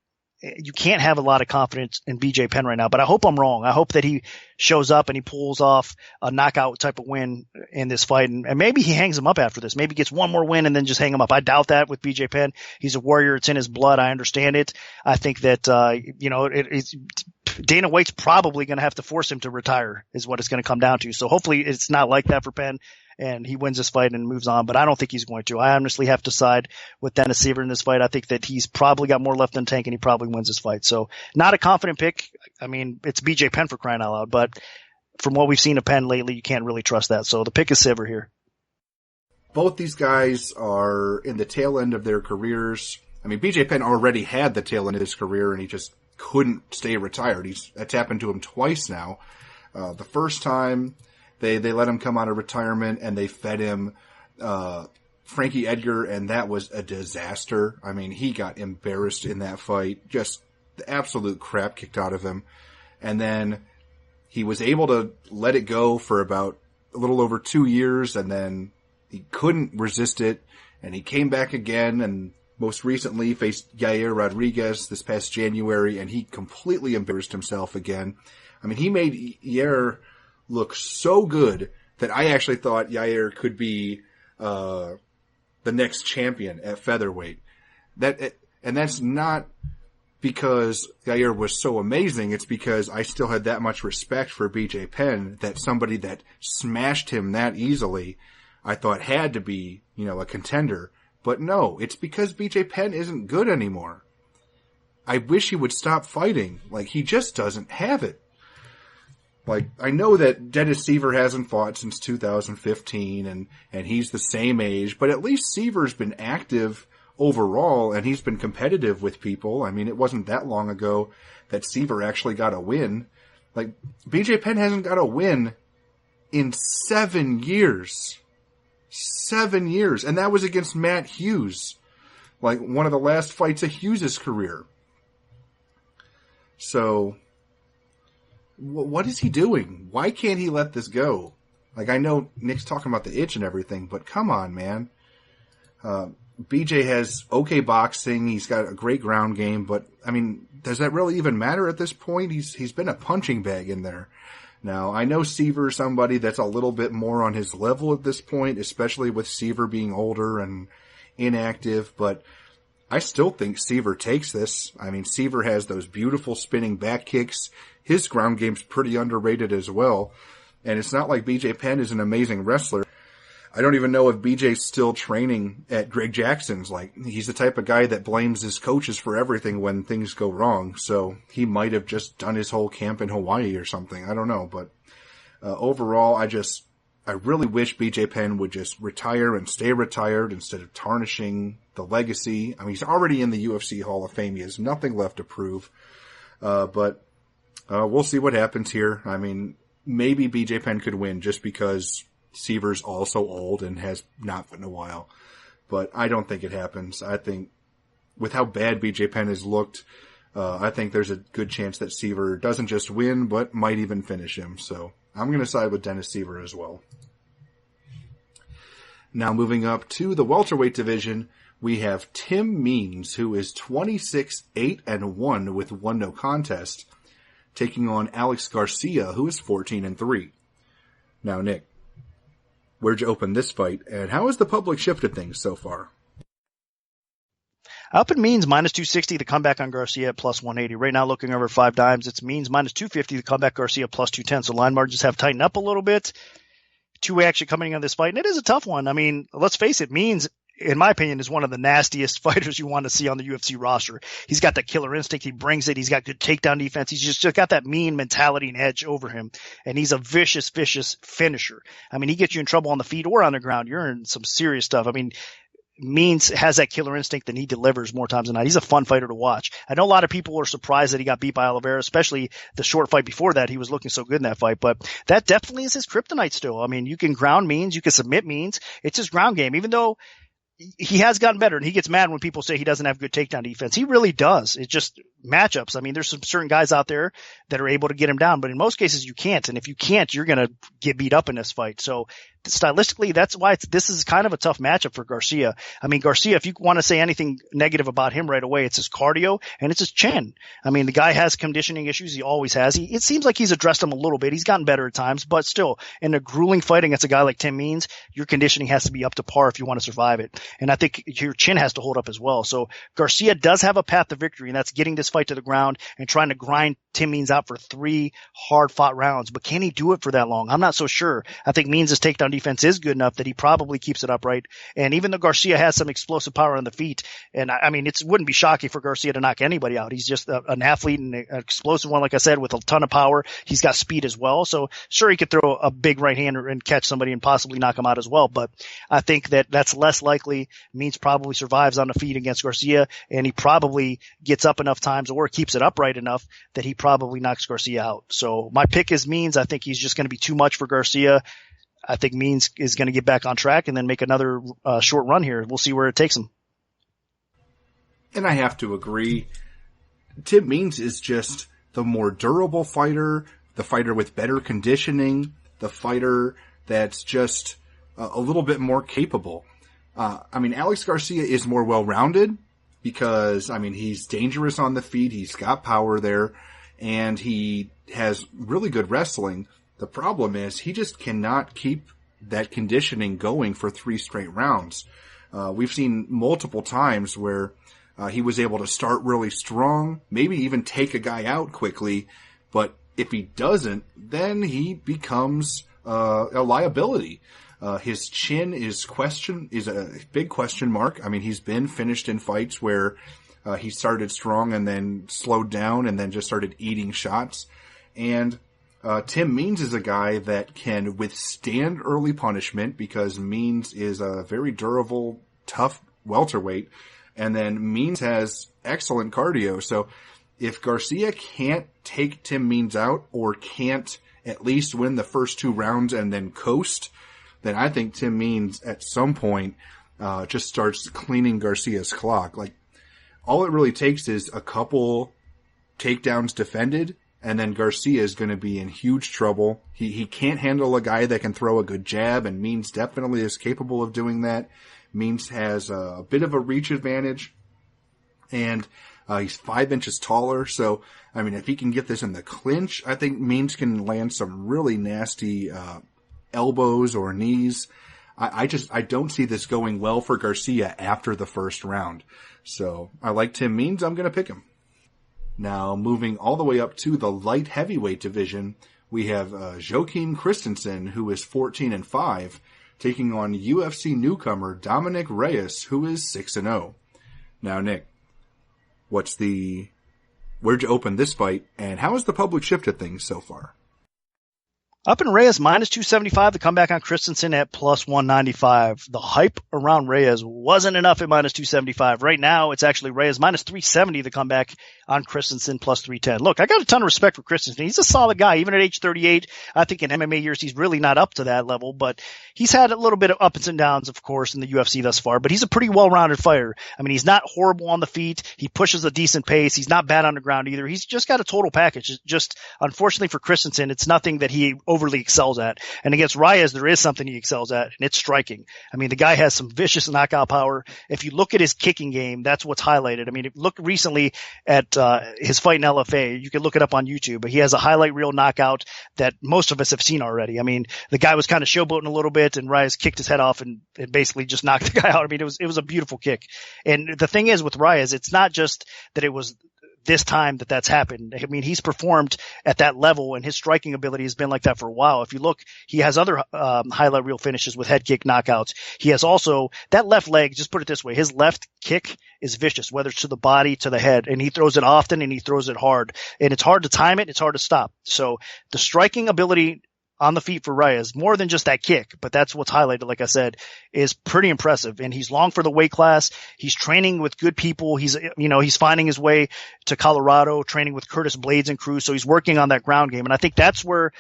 you can't have a lot of confidence in BJ Penn right now, but I hope I'm wrong. I hope that he shows up and he pulls off a knockout type of win in this fight. And maybe he hangs him up after this. Maybe gets one more win and then just hang him up. I doubt that with BJ Penn. He's a warrior. It's in his blood. I understand it. I think that, Dana White's probably going to have to force him to retire is what it's going to come down to. So hopefully it's not like that for Penn. and he wins this fight and moves on. But I don't think he's going to. I honestly have to side with Dennis Sivir in this fight. I think that he's probably got more left in the tank, and he probably wins this fight. So not a confident pick. I mean, it's BJ Penn for crying out loud, but from what we've seen of Penn lately, you can't really trust that. So the pick is Sivir here. Both these guys are in the tail end of their careers. I mean, BJ Penn already had the tail end of his career, and he just couldn't stay retired. That's happened to him twice now. The first time, they let him come out of retirement, and they fed him Frankie Edgar, and that was a disaster. I mean, he got embarrassed in that fight. Just the absolute crap kicked out of him. And then he was able to let it go for about a little over 2 years, and then he couldn't resist it, and he came back again, and most recently faced Yair Rodriguez this past January, and he completely embarrassed himself again. I mean, he made Yair look so good that I actually thought Yair could be the next champion at featherweight. And that's not because Yair was so amazing. It's because I still had that much respect for BJ Penn that somebody that smashed him that easily I thought had to be, a contender. But no, it's because BJ Penn isn't good anymore. I wish he would stop fighting. Like, he just doesn't have it. Like, I know that Dennis Sivir hasn't fought since 2015, and he's the same age, but at least Siver's been active overall, and he's been competitive with people. I mean, it wasn't that long ago that Sivir actually got a win. Like, BJ Penn hasn't got a win in 7 years. 7 years. And that was against Matt Hughes. Like, one of the last fights of Hughes' career. So, what is he doing? Why can't he let this go? Like, I know Nick's talking about the itch and everything, but come on, man. BJ has okay boxing. He's got a great ground game, but, I mean, does that really even matter at this point? He's been a punching bag in there. Now, I know Sivir is somebody that's a little bit more on his level at this point, especially with Sivir being older and inactive, but I still think Sivir takes this. I mean, Sivir has those beautiful spinning back kicks. His ground game's pretty underrated as well, and it's not like BJ Penn is an amazing wrestler. I don't even know if BJ's still training at Greg Jackson's. Like, he's the type of guy that blames his coaches for everything when things go wrong. So he might have just done his whole camp in Hawaii or something. I don't know. But overall, I really wish BJ Penn would just retire and stay retired instead of tarnishing the legacy. I mean, he's already in the UFC Hall of Fame. He has nothing left to prove. But we'll see what happens here. I mean, maybe BJ Penn could win just because Siver's also old and has not fought in a while. But I don't think it happens. I think with how bad BJ Penn has looked, I think there's a good chance that Sivir doesn't just win, but might even finish him. So I'm going to side with Dennis Sivir as well. Now moving up to the welterweight division, we have Tim Means, who is 26-8-1 with 1 no contest, taking on Alex Garcia, who is 14-3. Now, Nick, where'd you open this fight, and how has the public shifted things so far? Up in Means minus 260, the comeback on Garcia at plus 180. Right now, looking over 5 dimes, it's Means minus 250, the comeback Garcia plus 210. So line margins have tightened up a little bit. Two-way action coming on this fight, and it is a tough one. I mean, let's face it, Means, in my opinion, is one of the nastiest fighters you want to see on the UFC roster. He's got that killer instinct. He brings it. He's got good takedown defense. He's just got that mean mentality and edge over him. And he's a vicious, vicious finisher. I mean, he gets you in trouble on the feet or on the ground. You're in some serious stuff. I mean, Means has that killer instinct and he delivers more times than not. He's a fun fighter to watch. I know a lot of people are surprised that he got beat by Oliveira, especially the short fight before that. He was looking so good in that fight, but that definitely is his kryptonite still. I mean, you can ground Means, you can submit Means. It's his ground game, even though he has gotten better, and he gets mad when people say he doesn't have good takedown defense. He really does. It's just matchups. I mean, there's some certain guys out there that are able to get him down, but in most cases you can't. And if you can't, you're going to get beat up in this fight. So stylistically, that's why this is kind of a tough matchup for Garcia. I mean, Garcia, if you want to say anything negative about him right away, it's his cardio and it's his chin. I mean, the guy has conditioning issues. He always has. It seems like he's addressed them a little bit. He's gotten better at times, but still, in a grueling fight against a guy like Tim Means, your conditioning has to be up to par if you want to survive it. And I think your chin has to hold up as well. So Garcia does have a path to victory, and that's getting this fight to the ground and trying to grind Tim Means out for 3 hard-fought rounds. But can he do it for that long? I'm not so sure. I think Means' takedown defense is good enough that he probably keeps it upright. And even though Garcia has some explosive power on the feet, and I mean, it wouldn't be shocking for Garcia to knock anybody out. He's just an athlete and an explosive one, like I said, with a ton of power. He's got speed as well. So sure, he could throw a big right hander and catch somebody and possibly knock him out as well. But I think that's less likely. Means probably survives on the feet against Garcia, and he probably gets up enough times or keeps it upright enough that he probably knocks Garcia out. So my pick is Means. I think he's just going to be too much for Garcia. I think Means is going to get back on track and then make another short run here. We'll see where it takes him. And I have to agree. Tim Means is just the more durable fighter, the fighter with better conditioning, the fighter that's just a little bit more capable. I mean, Alex Garcia is more well-rounded because, I mean, he's dangerous on the feet, he's got power there, and he has really good wrestling. The problem is he just cannot keep that conditioning going for 3 straight rounds. We've seen multiple times where he was able to start really strong, maybe even take a guy out quickly, but if he doesn't, then he becomes a liability. His chin is a big question mark. I mean, he's been finished in fights where he started strong and then slowed down and then just started eating shots. And Tim Means is a guy that can withstand early punishment because Means is a very durable, tough welterweight. And then Means has excellent cardio. So if Garcia can't take Tim Means out or can't at least win the first 2 rounds and then coast, then I think Tim Means at some point just starts cleaning Garcia's clock. Like, all it really takes is a couple takedowns defended, and then Garcia is going to be in huge trouble. He can't handle a guy that can throw a good jab, and Means definitely is capable of doing that. Means has a bit of a reach advantage, and he's 5 inches taller. So, I mean, if he can get this in the clinch, I think Means can land some really nasty elbows or knees. I don't see this going well for Garcia after the first round. So I like Tim Means. I'm going to pick him. Now moving all the way up to the light heavyweight division, we have Joaquin Kristensen, who is 14-5, taking on UFC newcomer Dominic Reyes, who is 6-0. Now, Nick, where'd you open this fight, and how has the public shifted things so far? Up in Reyes, -275, the comeback on Kristensen at +195. The hype around Reyes wasn't enough at -275. Right now, it's actually Reyes -370, the comeback on Kristensen +310. Look, I got a ton of respect for Kristensen. He's a solid guy, even at age 38. I think in MMA years, he's really not up to that level, but he's had a little bit of ups and downs, of course, in the UFC thus far, but he's a pretty well-rounded fighter. I mean, he's not horrible on the feet. He pushes a decent pace. He's not bad on the ground either. He's just got a total package. Just, unfortunately for Kristensen, it's nothing that he overly excels at. And against Reyes, there is something he excels at, and it's striking. I mean, the guy has some vicious knockout power. If you look at his kicking game, that's what's highlighted. I mean, look recently at his fight in LFA. You can look it up on YouTube, but he has a highlight reel knockout that most of us have seen already. I mean, the guy was kind of showboating a little bit, and Reyes kicked his head off and basically just knocked the guy out. I mean, it was a beautiful kick. And the thing is with Reyes, it's not just that it was this time that's happened. I mean, he's performed at that level, and his striking ability has been like that for a while. If you look, he has other highlight reel finishes with head kick knockouts. He has also that left leg, just put it this way, his left kick is vicious, whether it's to the body, to the head, and he throws it often and he throws it hard. And it's hard to time it, it's hard to stop. So the striking ability on the feet for Reyes, more than just that kick, but that's what's highlighted, like I said, is pretty impressive. And he's long for the weight class. He's training with good people. He's finding his way to Colorado, training with Curtis Blades and crew. So he's working on that ground game. And I think that's where,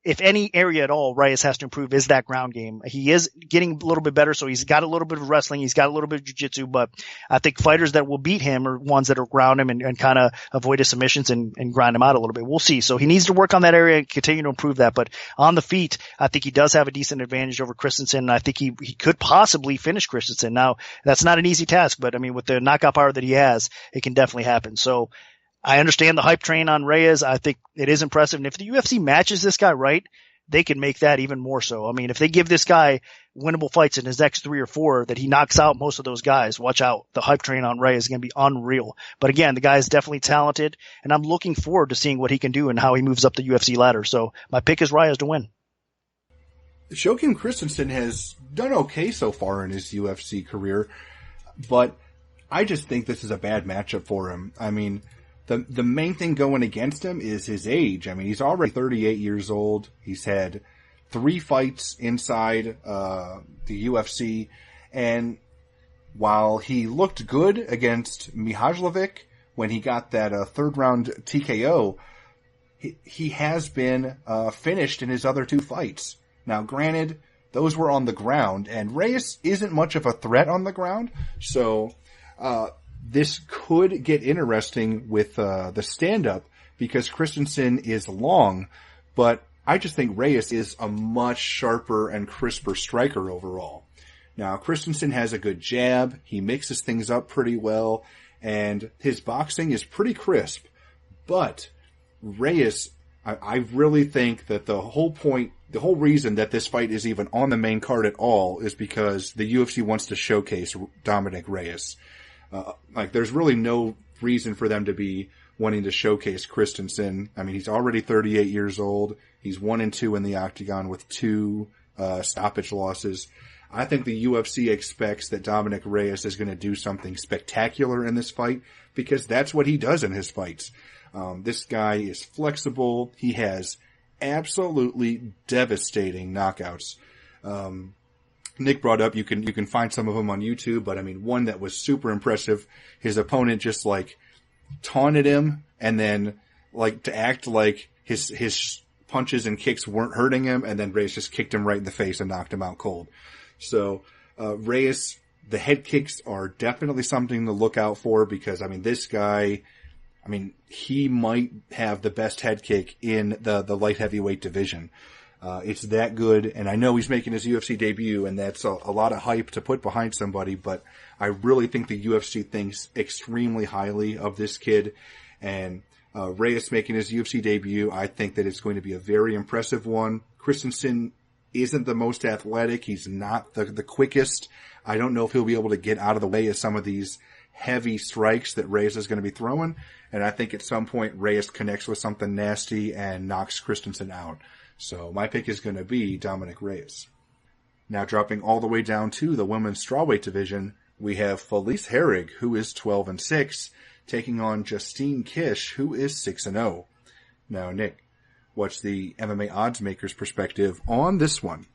if any area at all, Reyes has to improve is that ground game. He is getting a little bit better, so he's got a little bit of wrestling, he's got a little bit of jiu-jitsu, but I think fighters that will beat him are ones that will ground him and kind of avoid his submissions and grind him out a little bit. We'll see. So he needs to work on that area and continue to improve that. But on the feet, I think he does have a decent advantage over Kristensen, and I think he could possibly finish Kristensen. Now, that's not an easy task, but I mean, with the knockout power that he has, it can definitely happen. So I understand the hype train on Reyes. I think it is impressive. And if the UFC matches this guy right, they can make that even more so. I mean, if they give this guy winnable fights in his next 3 or 4 that he knocks out most of those guys, watch out. The hype train on Reyes is going to be unreal. But again, the guy is definitely talented, and I'm looking forward to seeing what he can do and how he moves up the UFC ladder. So my pick is Reyes to win. Joachim Kristensen has done okay so far in his UFC career, but I just think this is a bad matchup for him. I mean, the main thing going against him is his age. I mean, he's already 38 years old. He's had 3 fights inside the UFC, and while he looked good against Mihajlovic when he got that third round TKO, he has been finished in his other 2 fights. Now, granted, those were on the ground, and Reyes isn't much of a threat on the ground, so this could get interesting with the stand-up because Kristensen is long, but I just think Reyes is a much sharper and crisper striker overall. Now, Kristensen has a good jab, he mixes things up pretty well, and his boxing is pretty crisp, but Reyes, I really think that the whole reason that this fight is even on the main card at all is because the UFC wants to showcase Dominic Reyes. There's really no reason for them to be wanting to showcase Kristensen. I mean, he's already 38 years old. He's 1-2 in the octagon with 2 stoppage losses. I think the UFC expects that Dominic Reyes is going to do something spectacular in this fight because that's what he does in his fights. This guy is flexible. He has absolutely devastating knockouts. Nick brought up, you can find some of them on YouTube, but I mean, one that was super impressive, his opponent just taunted him and then to act like his punches and kicks weren't hurting him, and then Reyes just kicked him right in the face and knocked him out cold. So, Reyes, the head kicks are definitely something to look out for because, I mean, this guy, I mean, he might have the best head kick in the light heavyweight division. It's that good, and I know he's making his UFC debut, and that's a lot of hype to put behind somebody, but I really think the UFC thinks extremely highly of this kid, and Reyes making his UFC debut, I think that it's going to be a very impressive one. Kristensen isn't the most athletic, he's not the quickest. I don't know if he'll be able to get out of the way of some of these heavy strikes that Reyes is going to be throwing, and I think at some point Reyes connects with something nasty and knocks Kristensen out. So my pick is going to be Dominic Reyes. Now dropping all the way down to the women's strawweight division, we have Felice Herrig, who is 12-6, taking on Justine Kish, who is 6-0. Now, Nick, what's the MMA odds maker's perspective on this one?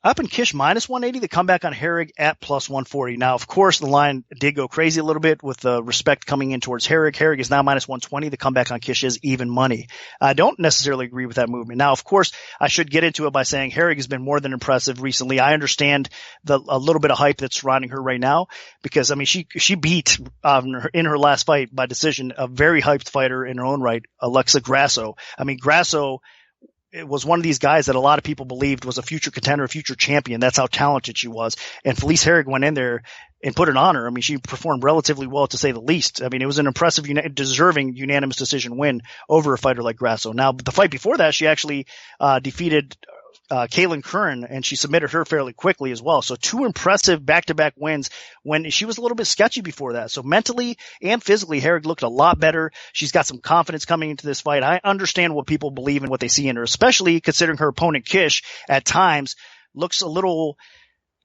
Up in Kish -180, the comeback on Herrig at +140. Now, of course, the line did go crazy a little bit with the respect coming in towards Herrig. Herrig is now -120. The comeback on Kish is even money. I don't necessarily agree with that movement. Now, of course, I should get into it by saying Herrig has been more than impressive recently. I understand a little bit of hype that's surrounding her right now because, I mean, she beat in her last fight by decision a very hyped fighter in her own right, Alexa Grasso. I mean, Grasso was one of these guys that a lot of people believed was a future contender, a future champion. That's how talented she was. And Felice Herrig went in there and put it on her. I mean, she performed relatively well, to say the least. I mean, it was an impressive, deserving unanimous decision win over a fighter like Grasso. Now, the fight before that, she actually defeated Kaylin Curran, and she submitted her fairly quickly as well. So 2 impressive back-to-back wins when she was a little bit sketchy before that. So mentally and physically, Herrig looked a lot better. She's got some confidence coming into this fight. I understand what people believe and what they see in her, especially considering her opponent Kish at times looks a little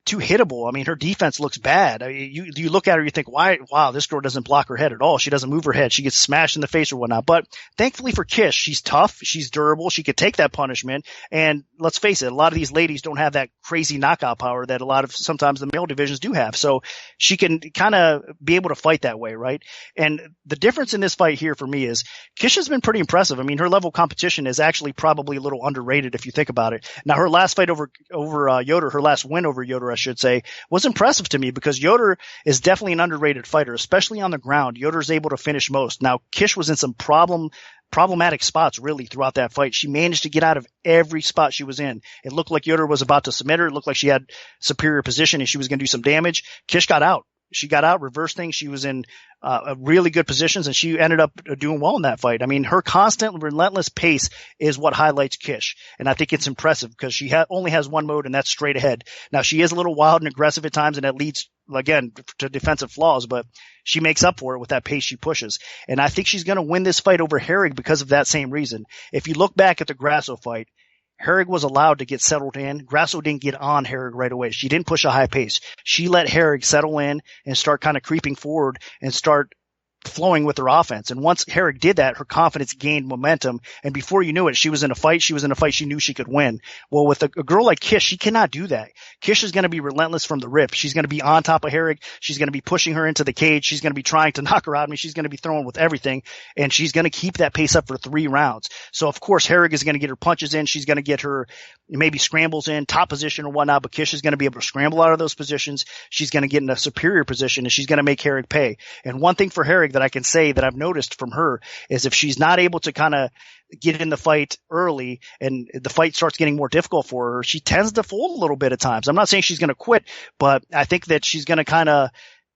too hittable. I mean, her defense looks bad. I mean, you look at her, you think, wow, this girl doesn't block her head at all. She doesn't move her head. She gets smashed in the face or whatnot. But thankfully for Kish, she's tough. She's durable. She could take that punishment. And let's face it, a lot of these ladies don't have that crazy knockout power that sometimes the male divisions do have. So she can kind of be able to fight that way, right? And the difference in this fight here for me is Kish has been pretty impressive. I mean, her level of competition is actually probably a little underrated if you think about it. Now, her last fight over Yoder, her last win over Yoder, I should say, was impressive to me because Yoder is definitely an underrated fighter, especially on the ground. Yoder's able to finish most. Now, Kish was in some problematic spots really throughout that fight. She managed to get out of every spot she was in. It looked like Yoder was about to submit her. It looked like she had superior position and she was going to do some damage. Kish got out. She got out, reversed things. She was in really good positions, and she ended up doing well in that fight. I mean, her constant, relentless pace is what highlights Kish, and I think it's impressive because she only has one mode, and that's straight ahead. Now, she is a little wild and aggressive at times, and that leads, again, to defensive flaws, but she makes up for it with that pace she pushes. And I think she's going to win this fight over Herrig because of that same reason. If you look back at the Grasso fight, Herrig was allowed to get settled in. Grasso didn't get on Herrig right away. She didn't push a high pace. She let Herrig settle in and start kind of creeping forward and start flowing with her offense. And once Herrig did that, her confidence gained momentum. And before you knew it, she was in a fight. She knew she could win. Well, with a girl like Kish, she cannot do that. Kish is going to be relentless from the rip. She's going to be on top of Herrig. She's going to be pushing her into the cage. She's going to be trying to knock her out. I mean, she's going to be throwing with everything, and she's going to keep that pace up for 3 rounds. So, of course, Herrig is going to get her punches in. She's going to get her maybe scrambles in, top position or whatnot, but Kish is going to be able to scramble out of those positions. She's going to get in a superior position, and she's going to make Herrig pay. And one thing for Herrig that I can say that I've noticed from her is if she's not able to kind of get in the fight early and the fight starts getting more difficult for her, she tends to fold a little bit at times. I'm not saying she's going to quit, but I think that she's going to kind of,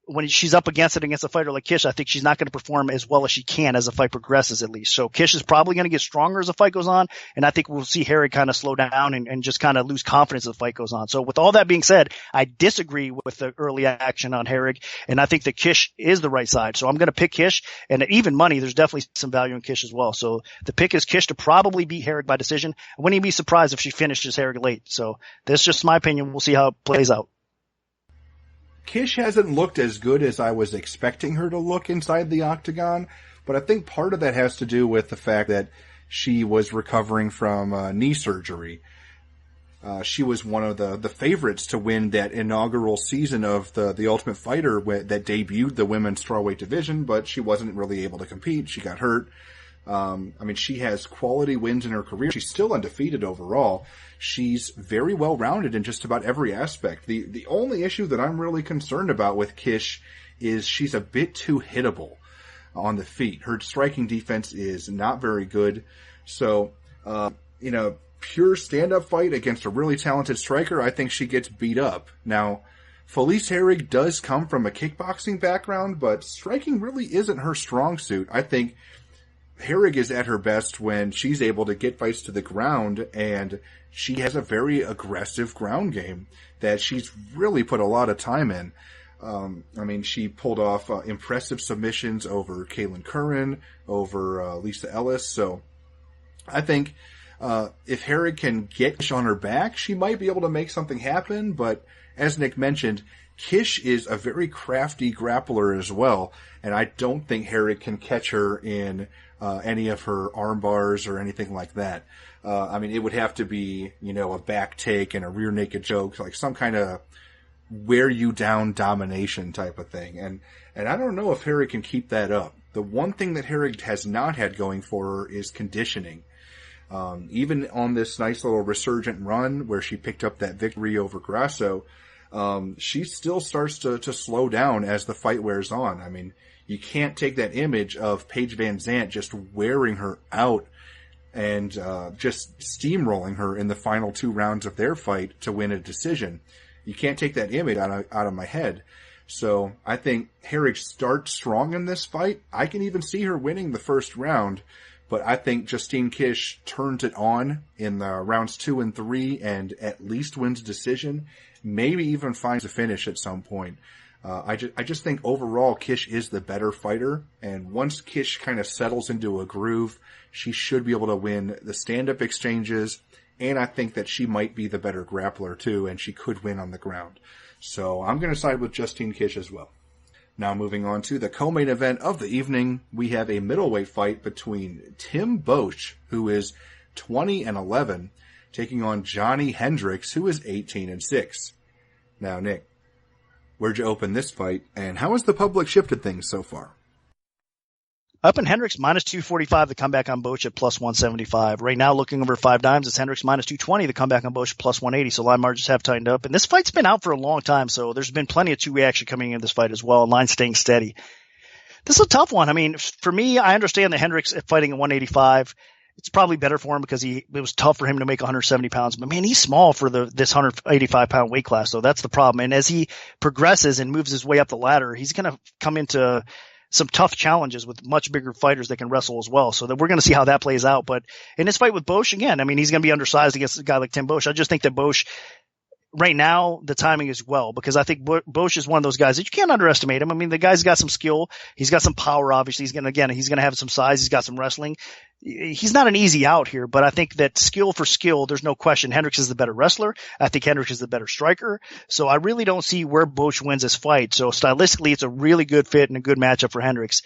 when she's up against a fighter like Kish, I think she's not going to perform as well as she can as the fight progresses, at least. So Kish is probably going to get stronger as the fight goes on, and I think we'll see Herrig kind of slow down and just kind of lose confidence as the fight goes on. So with all that being said, I disagree with the early action on Herrig, and I think that Kish is the right side. So I'm going to pick Kish, and at even money, there's definitely some value in Kish as well. So the pick is Kish to probably beat Herrig by decision. I wouldn't even be surprised if she finishes Herrig late. So that's just my opinion. We'll see how it plays out. Kish hasn't looked as good as I was expecting her to look inside the octagon, but I think part of that has to do with the fact that she was recovering from knee surgery. She was one of the favorites to win that inaugural season of the Ultimate Fighter that debuted the women's strawweight division, but she wasn't really able to compete. She got hurt. I mean, she has quality wins in her career. She's still undefeated overall. She's very well rounded in just about every aspect. The only issue that I'm really concerned about with Kish is she's a bit too hittable on the feet. Her striking defense is not very good. So, pure stand-up fight against a really talented striker, I think she gets beat up. Now, Felice Herrig does come from a kickboxing background, but striking really isn't her strong suit. I think Herrig is at her best when she's able to get fights to the ground, and she has a very aggressive ground game that she's really put a lot of time in. She pulled off impressive submissions over Kaylin Curran, over Lisa Ellis. So I think if Herrig can get Kish on her back, she might be able to make something happen. But as Nick mentioned, Kish is a very crafty grappler as well, and I don't think Herrig can catch her in any of her arm bars or anything like that. It would have to be, a back take and a rear naked choke, like some kind of wear you down domination type of thing. And I don't know if Herrig can keep that up. The one thing that Herrig has not had going for her is conditioning. Even on this nice little resurgent run where she picked up that victory over Grasso, she still starts to slow down as the fight wears on. I mean, you can't take that image of Paige Van Zandt just wearing her out and just steamrolling her in the final 2 rounds of their fight to win a decision. You can't take that image out of my head. So I think Herrig starts strong in this fight. I can even see her winning the first round, but I think Justine Kish turns it on in the rounds 2 and 3 and at least wins decision, maybe even finds a finish at some point. I just think overall Kish is the better fighter, and once Kish kind of settles into a groove, she should be able to win the stand-up exchanges, and I think that she might be the better grappler too, and she could win on the ground. So I'm going to side with Justine Kish as well. Now moving on to the co-main event of the evening, we have a middleweight fight between Tim Boesch, who is 20-11, taking on Johnny Hendricks, who is 18-6. Now, Nick, where'd you open this fight, and how has the public shifted things so far? Up in Hendricks, minus 245, the comeback on Boesch at plus 175. Right now, looking over 5 dimes, it's Hendricks minus 220, the comeback on Boesch plus 180. So line margins have tightened up. And this fight's been out for a long time, so there's been plenty of 2 reaction coming into this fight as well. Line staying steady. This is a tough one. I mean, for me, I understand the Hendricks fighting at 185. It's probably better for him because it was tough for him to make 170 pounds. But man, he's small for this 185 pound weight class. So that's the problem. And as he progresses and moves his way up the ladder, he's going to come into some tough challenges with much bigger fighters that can wrestle as well. So that we're going to see how that plays out. But in his fight with Bosch, again, I mean, he's going to be undersized against a guy like Tim Bosch. I just think that Bosch, right now, the timing is well, because I think Bosch is one of those guys that you can't underestimate him. I mean, the guy's got some skill. He's got some power, obviously. He's going to have some size. He's got some wrestling. He's not an easy out here, but I think that skill for skill, there's no question. Hendricks is the better wrestler. I think Hendricks is the better striker. So I really don't see where Bosch wins this fight. So stylistically, it's a really good fit and a good matchup for Hendricks.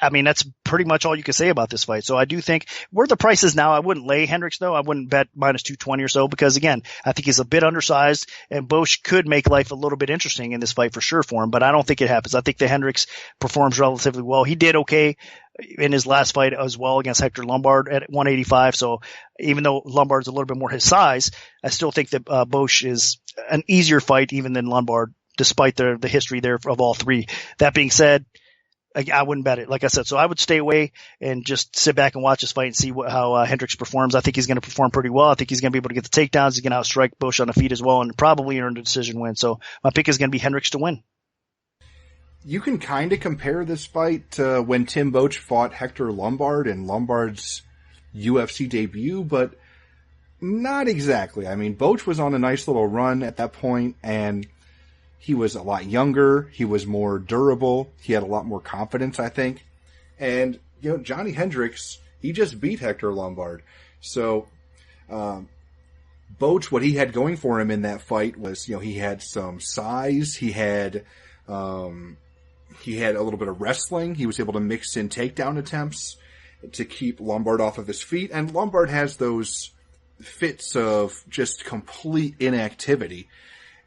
I mean, that's pretty much all you can say about this fight. So I do think where the price is now, I wouldn't lay Hendricks though. I wouldn't bet minus 220 or so, because again, I think he's a bit undersized, and Bosch could make life a little bit interesting in this fight for sure for him, but I don't think it happens. I think that Hendricks performs relatively well. He did okay in his last fight as well against Hector Lombard at 185. So even though Lombard's a little bit more his size, I still think that Bosch is an easier fight even than Lombard, despite the history there of all three. That being said, I wouldn't bet it, like I said. So I would stay away and just sit back and watch this fight and see how Hendricks performs. I think he's going to perform pretty well. I think he's going to be able to get the takedowns. He's going to outstrike Bosch on the feet as well, and probably earn a decision win. So my pick is going to be Hendricks to win. You can kind of compare this fight to when Tim Boach fought Hector Lombard in Lombard's UFC debut, but not exactly. I mean, Boach was on a nice little run at that point, and he was a lot younger. He was more durable. He had a lot more confidence, I think. And, Johnny Hendricks, he just beat Hector Lombard. So, Boach, what he had going for him in that fight was, he had some size. He had a little bit of wrestling. He was able to mix in takedown attempts to keep Lombard off of his feet. And Lombard has those fits of just complete inactivity.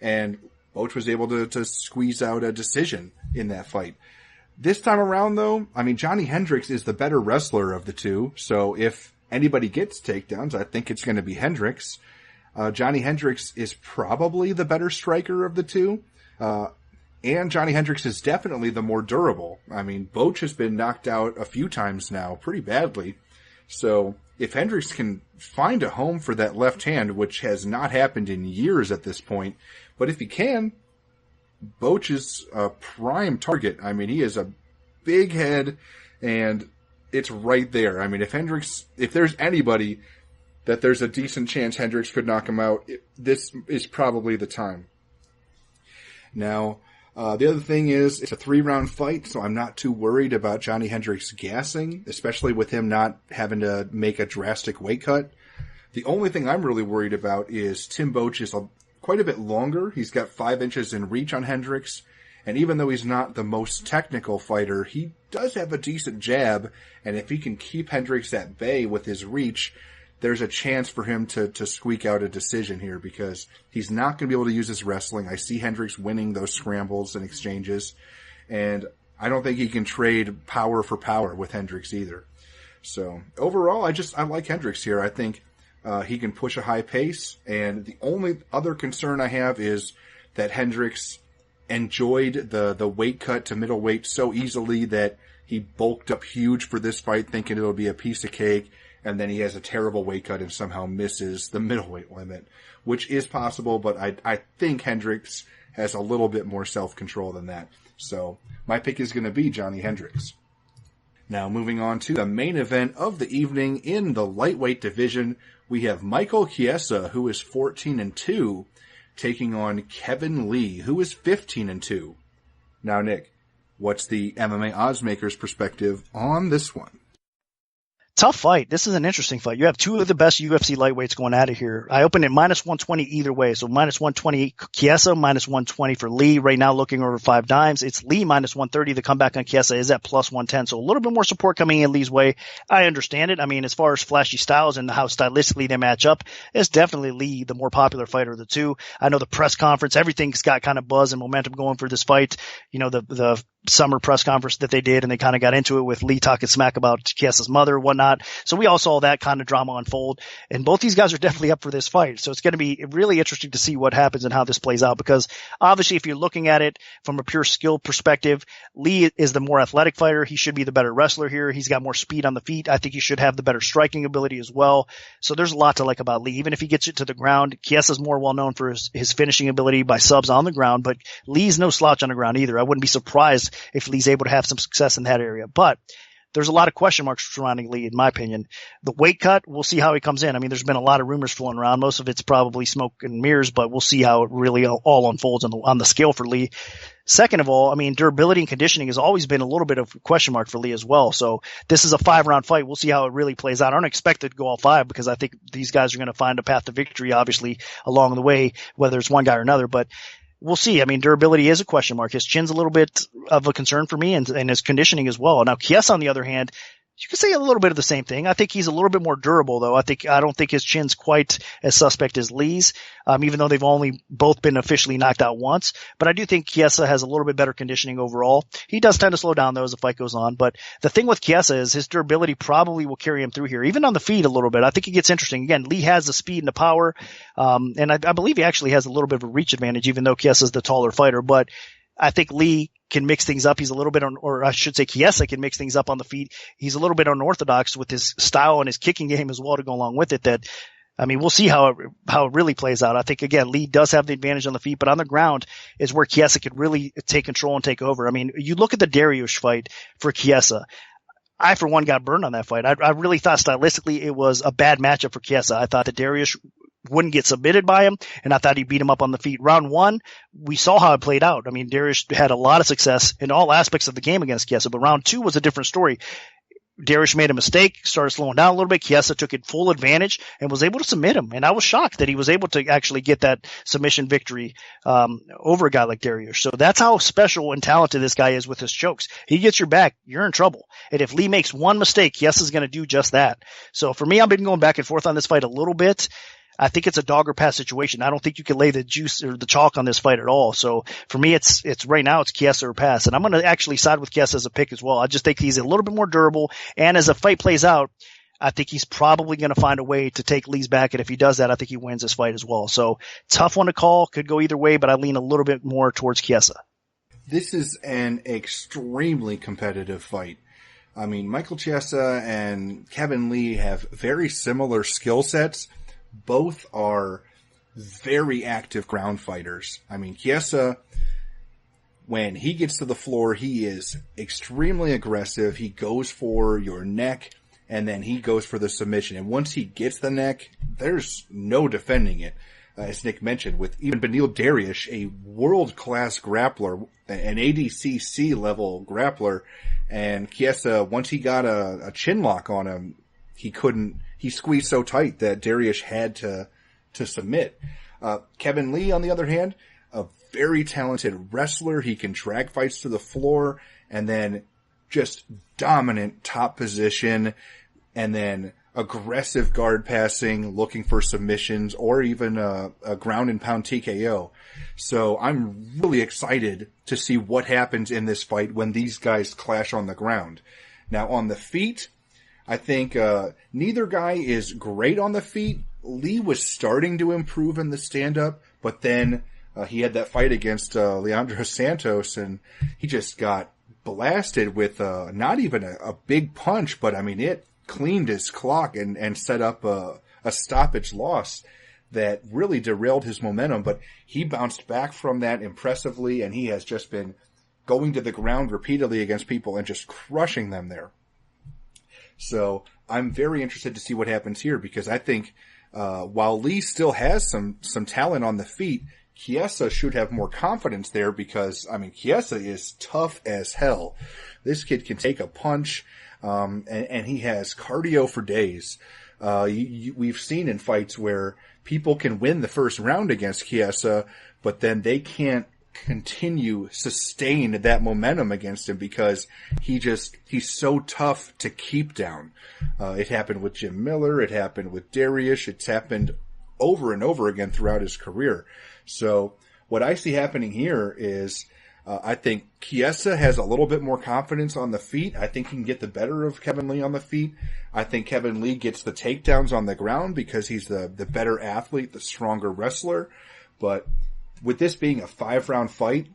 And Boach was able to squeeze out a decision in that fight. This time around, though, I mean, Johnny Hendricks is the better wrestler of the two. So if anybody gets takedowns, I think it's going to be Hendricks. Johnny Hendricks is probably the better striker of the two. And Johnny Hendricks is definitely the more durable. I mean, Boach has been knocked out a few times now, pretty badly. So if Hendricks can find a home for that left hand, which has not happened in years at this point, but if he can, Boach is a prime target. I mean, he is a big head, and it's right there. I mean, if there's anybody that there's a decent chance Hendricks could knock him out, this is probably the time. Now, the other thing is, it's a 3-round fight, so I'm not too worried about Johnny Hendricks gassing, especially with him not having to make a drastic weight cut. The only thing I'm really worried about is Tim Boach is quite a bit longer. He's got 5 inches in reach on Hendricks, and even though he's not the most technical fighter, he does have a decent jab, and if he can keep Hendricks at bay with his reach, there's a chance for him to squeak out a decision here, because he's not going to be able to use his wrestling. I see Hendricks winning those scrambles and exchanges, and I don't think he can trade power for power with Hendricks either. So overall, I like Hendricks here. I think he can push a high pace, and the only other concern I have is that Hendricks enjoyed the weight cut to middleweight so easily that he bulked up huge for this fight, thinking it'll be a piece of cake, and then he has a terrible weight cut and somehow misses the middleweight limit, which is possible, but I think Hendricks has a little bit more self-control than that. So my pick is going to be Johnny Hendricks. Now, moving on to the main event of the evening in the lightweight division, we have Michael Chiesa, who is 14-2, taking on Kevin Lee, who is 15-2. Now, Nick, what's the MMA oddsmaker's perspective on this one? Tough fight. This is an interesting fight. You have two of the best UFC lightweights going at it here. I opened at minus 120 either way. So minus 120 Chiesa, minus 120 for Lee. Right now looking over 5 dimes. It's Lee minus 130. The comeback on Chiesa is at plus 110. So a little bit more support coming in Lee's way. I understand it. I mean, as far as flashy styles and how stylistically they match up, it's definitely Lee, the more popular fighter of the two. I know the press conference, everything's got kind of buzz and momentum going for this fight. You know, the summer press conference that they did, and they kind of got into it with Lee talking smack about Chiesa's mother and whatnot. So we all saw that kind of drama unfold, and both these guys are definitely up for this fight. So it's going to be really interesting to see what happens and how this plays out, because obviously if you're looking at it from a pure skill perspective, Lee is the more athletic fighter. He should be the better wrestler here. He's got more speed on the feet. I think he should have the better striking ability as well. So there's a lot to like about Lee. Even if he gets it to the ground, Chiesa's more well known for his finishing ability by subs on the ground, but Lee's no slouch on the ground either. I wouldn't be surprised if Lee's able to have some success in that area. But there's a lot of question marks surrounding Lee, in my opinion. The weight cut, we'll see how he comes in. I mean, there's been a lot of rumors floating around. Most of it's probably smoke and mirrors, but we'll see how it really all unfolds on the scale for Lee. Second of all, I mean, durability and conditioning has always been a little bit of a question mark for Lee as well. So this is a 5-round fight. We'll see how it really plays out. I don't expect it to go all 5, because I think these guys are going to find a path to victory, obviously, along the way, whether it's one guy or another. But we'll see. I mean, durability is a question mark. His chin's a little bit of a concern for me, and his conditioning as well. Now, Chiesa, on the other hand, you could say a little bit of the same thing. I think he's a little bit more durable, though. I don't think his chin's quite as suspect as Lee's, even though they've only both been officially knocked out once. But I do think Chiesa has a little bit better conditioning overall. He does tend to slow down, though, as the fight goes on. But the thing with Chiesa is his durability probably will carry him through here, even on the feet a little bit. I think it gets interesting. Again, Lee has the speed and the power, and I believe he actually has a little bit of a reach advantage, even though Chiesa's the taller fighter. But I think Lee can mix things up. He's a little bit Chiesa can mix things up on the feet. He's a little bit unorthodox with his style and his kicking game as well to go along with it. We'll see how it really plays out. I think, again, Lee does have the advantage on the feet, but on the ground is where Chiesa could really take control and take over. I mean, you look at the Dariush fight for Chiesa. I, for one, got burned on that fight. I really thought stylistically it was a bad matchup for Chiesa. I thought that Dariush wouldn't get submitted by him, and I thought he beat him up on the feet. Round 1, we saw how it played out. I mean, Dariush had a lot of success in all aspects of the game against Chiesa, but round 2 was a different story. Dariush made a mistake, started slowing down a little bit. Chiesa took it full advantage and was able to submit him. And I was shocked that he was able to actually get that submission victory over a guy like Dariush. So that's how special and talented this guy is with his chokes. He gets your back, you're in trouble. And if Lee makes one mistake, Chiesa's going to do just that. So for me, I've been going back and forth on this fight a little bit. I think it's a dog or pass situation. I don't think you can lay the juice or the chalk on this fight at all. So for me, it's right now it's Chiesa or pass. And I'm going to actually side with Chiesa as a pick as well. I just think he's a little bit more durable. And as the fight plays out, I think he's probably going to find a way to take Lee's back. And if he does that, I think he wins this fight as well. So tough one to call. Could go either way, but I lean a little bit more towards Chiesa. This is an extremely competitive fight. I mean, Michael Chiesa and Kevin Lee have very similar skill sets. Both are very active ground fighters. I mean, Chiesa, when he gets to the floor, he is extremely aggressive. He goes for your neck, and then he goes for the submission. And once he gets the neck, there's no defending it. As Nick mentioned, with even Beneil Dariush, a world-class grappler, an ADCC level grappler, and Chiesa, once he got a chin lock on him, he squeezed so tight that Dariush had to submit. Kevin Lee, on the other hand, a very talented wrestler. He can drag fights to the floor and then just dominant top position and then aggressive guard passing, looking for submissions or even a ground and pound TKO. So I'm really excited to see what happens in this fight when these guys clash on the ground. Now on the feet, I think neither guy is great on the feet. Lee was starting to improve in the stand-up, but then he had that fight against Leandro Santos, and he just got blasted with not even a big punch, but I mean, it cleaned his clock and set up a stoppage loss that really derailed his momentum. But he bounced back from that impressively, and he has just been going to the ground repeatedly against people and just crushing them there. So I'm very interested to see what happens here, because I think while Lee still has some talent on the feet, Chiesa should have more confidence there, because, I mean, Chiesa is tough as hell. This kid can take a punch, and he has cardio for days. We've seen in fights where people can win the first round against Chiesa, but then they can't sustain that momentum against him because he's so tough to keep down. It happened with Jim Miller. It happened with Dariush. It's happened over and over again throughout his career. So what I see happening here is I think Chiesa has a little bit more confidence on the feet. I think he can get the better of Kevin Lee on the feet. I think Kevin Lee gets the takedowns on the ground because he's the better athlete, the stronger wrestler. But with this being a 5-round fight,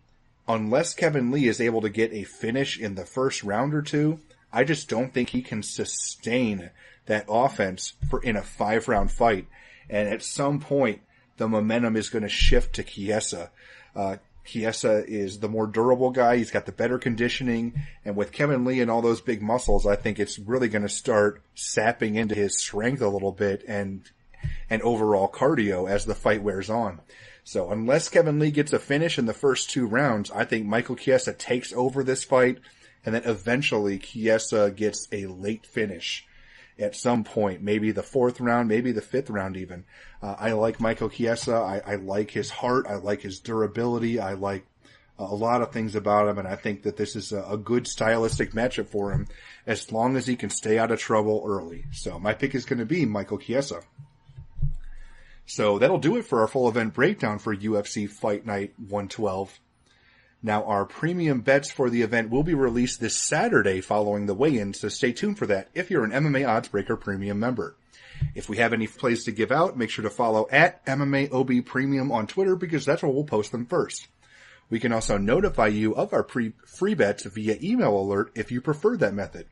unless Kevin Lee is able to get a finish in the first round or two, I just don't think he can sustain that offense in a 5-round fight. And at some point, the momentum is going to shift to Chiesa. Chiesa is the more durable guy. He's got the better conditioning. And with Kevin Lee and all those big muscles, I think it's really going to start sapping into his strength a little bit and overall cardio as the fight wears on. So unless Kevin Lee gets a finish in the first 2 rounds, I think Michael Chiesa takes over this fight. And then eventually Chiesa gets a late finish at some point, maybe the 4th round, maybe the 5th round even. I like Michael Chiesa. I like his heart. I like his durability. I like a lot of things about him, and I think that this is a good stylistic matchup for him as long as he can stay out of trouble early. So my pick is going to be Michael Chiesa. So that'll do it for our full event breakdown for UFC Fight Night 112. Now, our premium bets for the event will be released this Saturday following the weigh-in, so stay tuned for that if you're an MMAOddsBreaker premium member. If we have any plays to give out, make sure to follow at MMAOB Premium on Twitter because that's where we'll post them first. We can also notify you of our free bets via email alert if you prefer that method.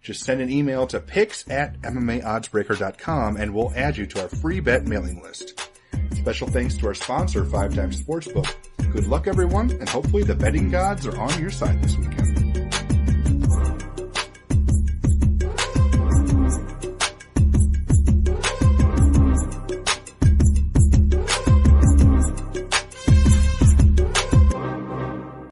Just send an email to picks@MMAOddsBreaker.com and we'll add you to our free bet mailing list. Special thanks to our sponsor, 5 Times Sportsbook. Good luck, everyone, and hopefully the betting gods are on your side this weekend.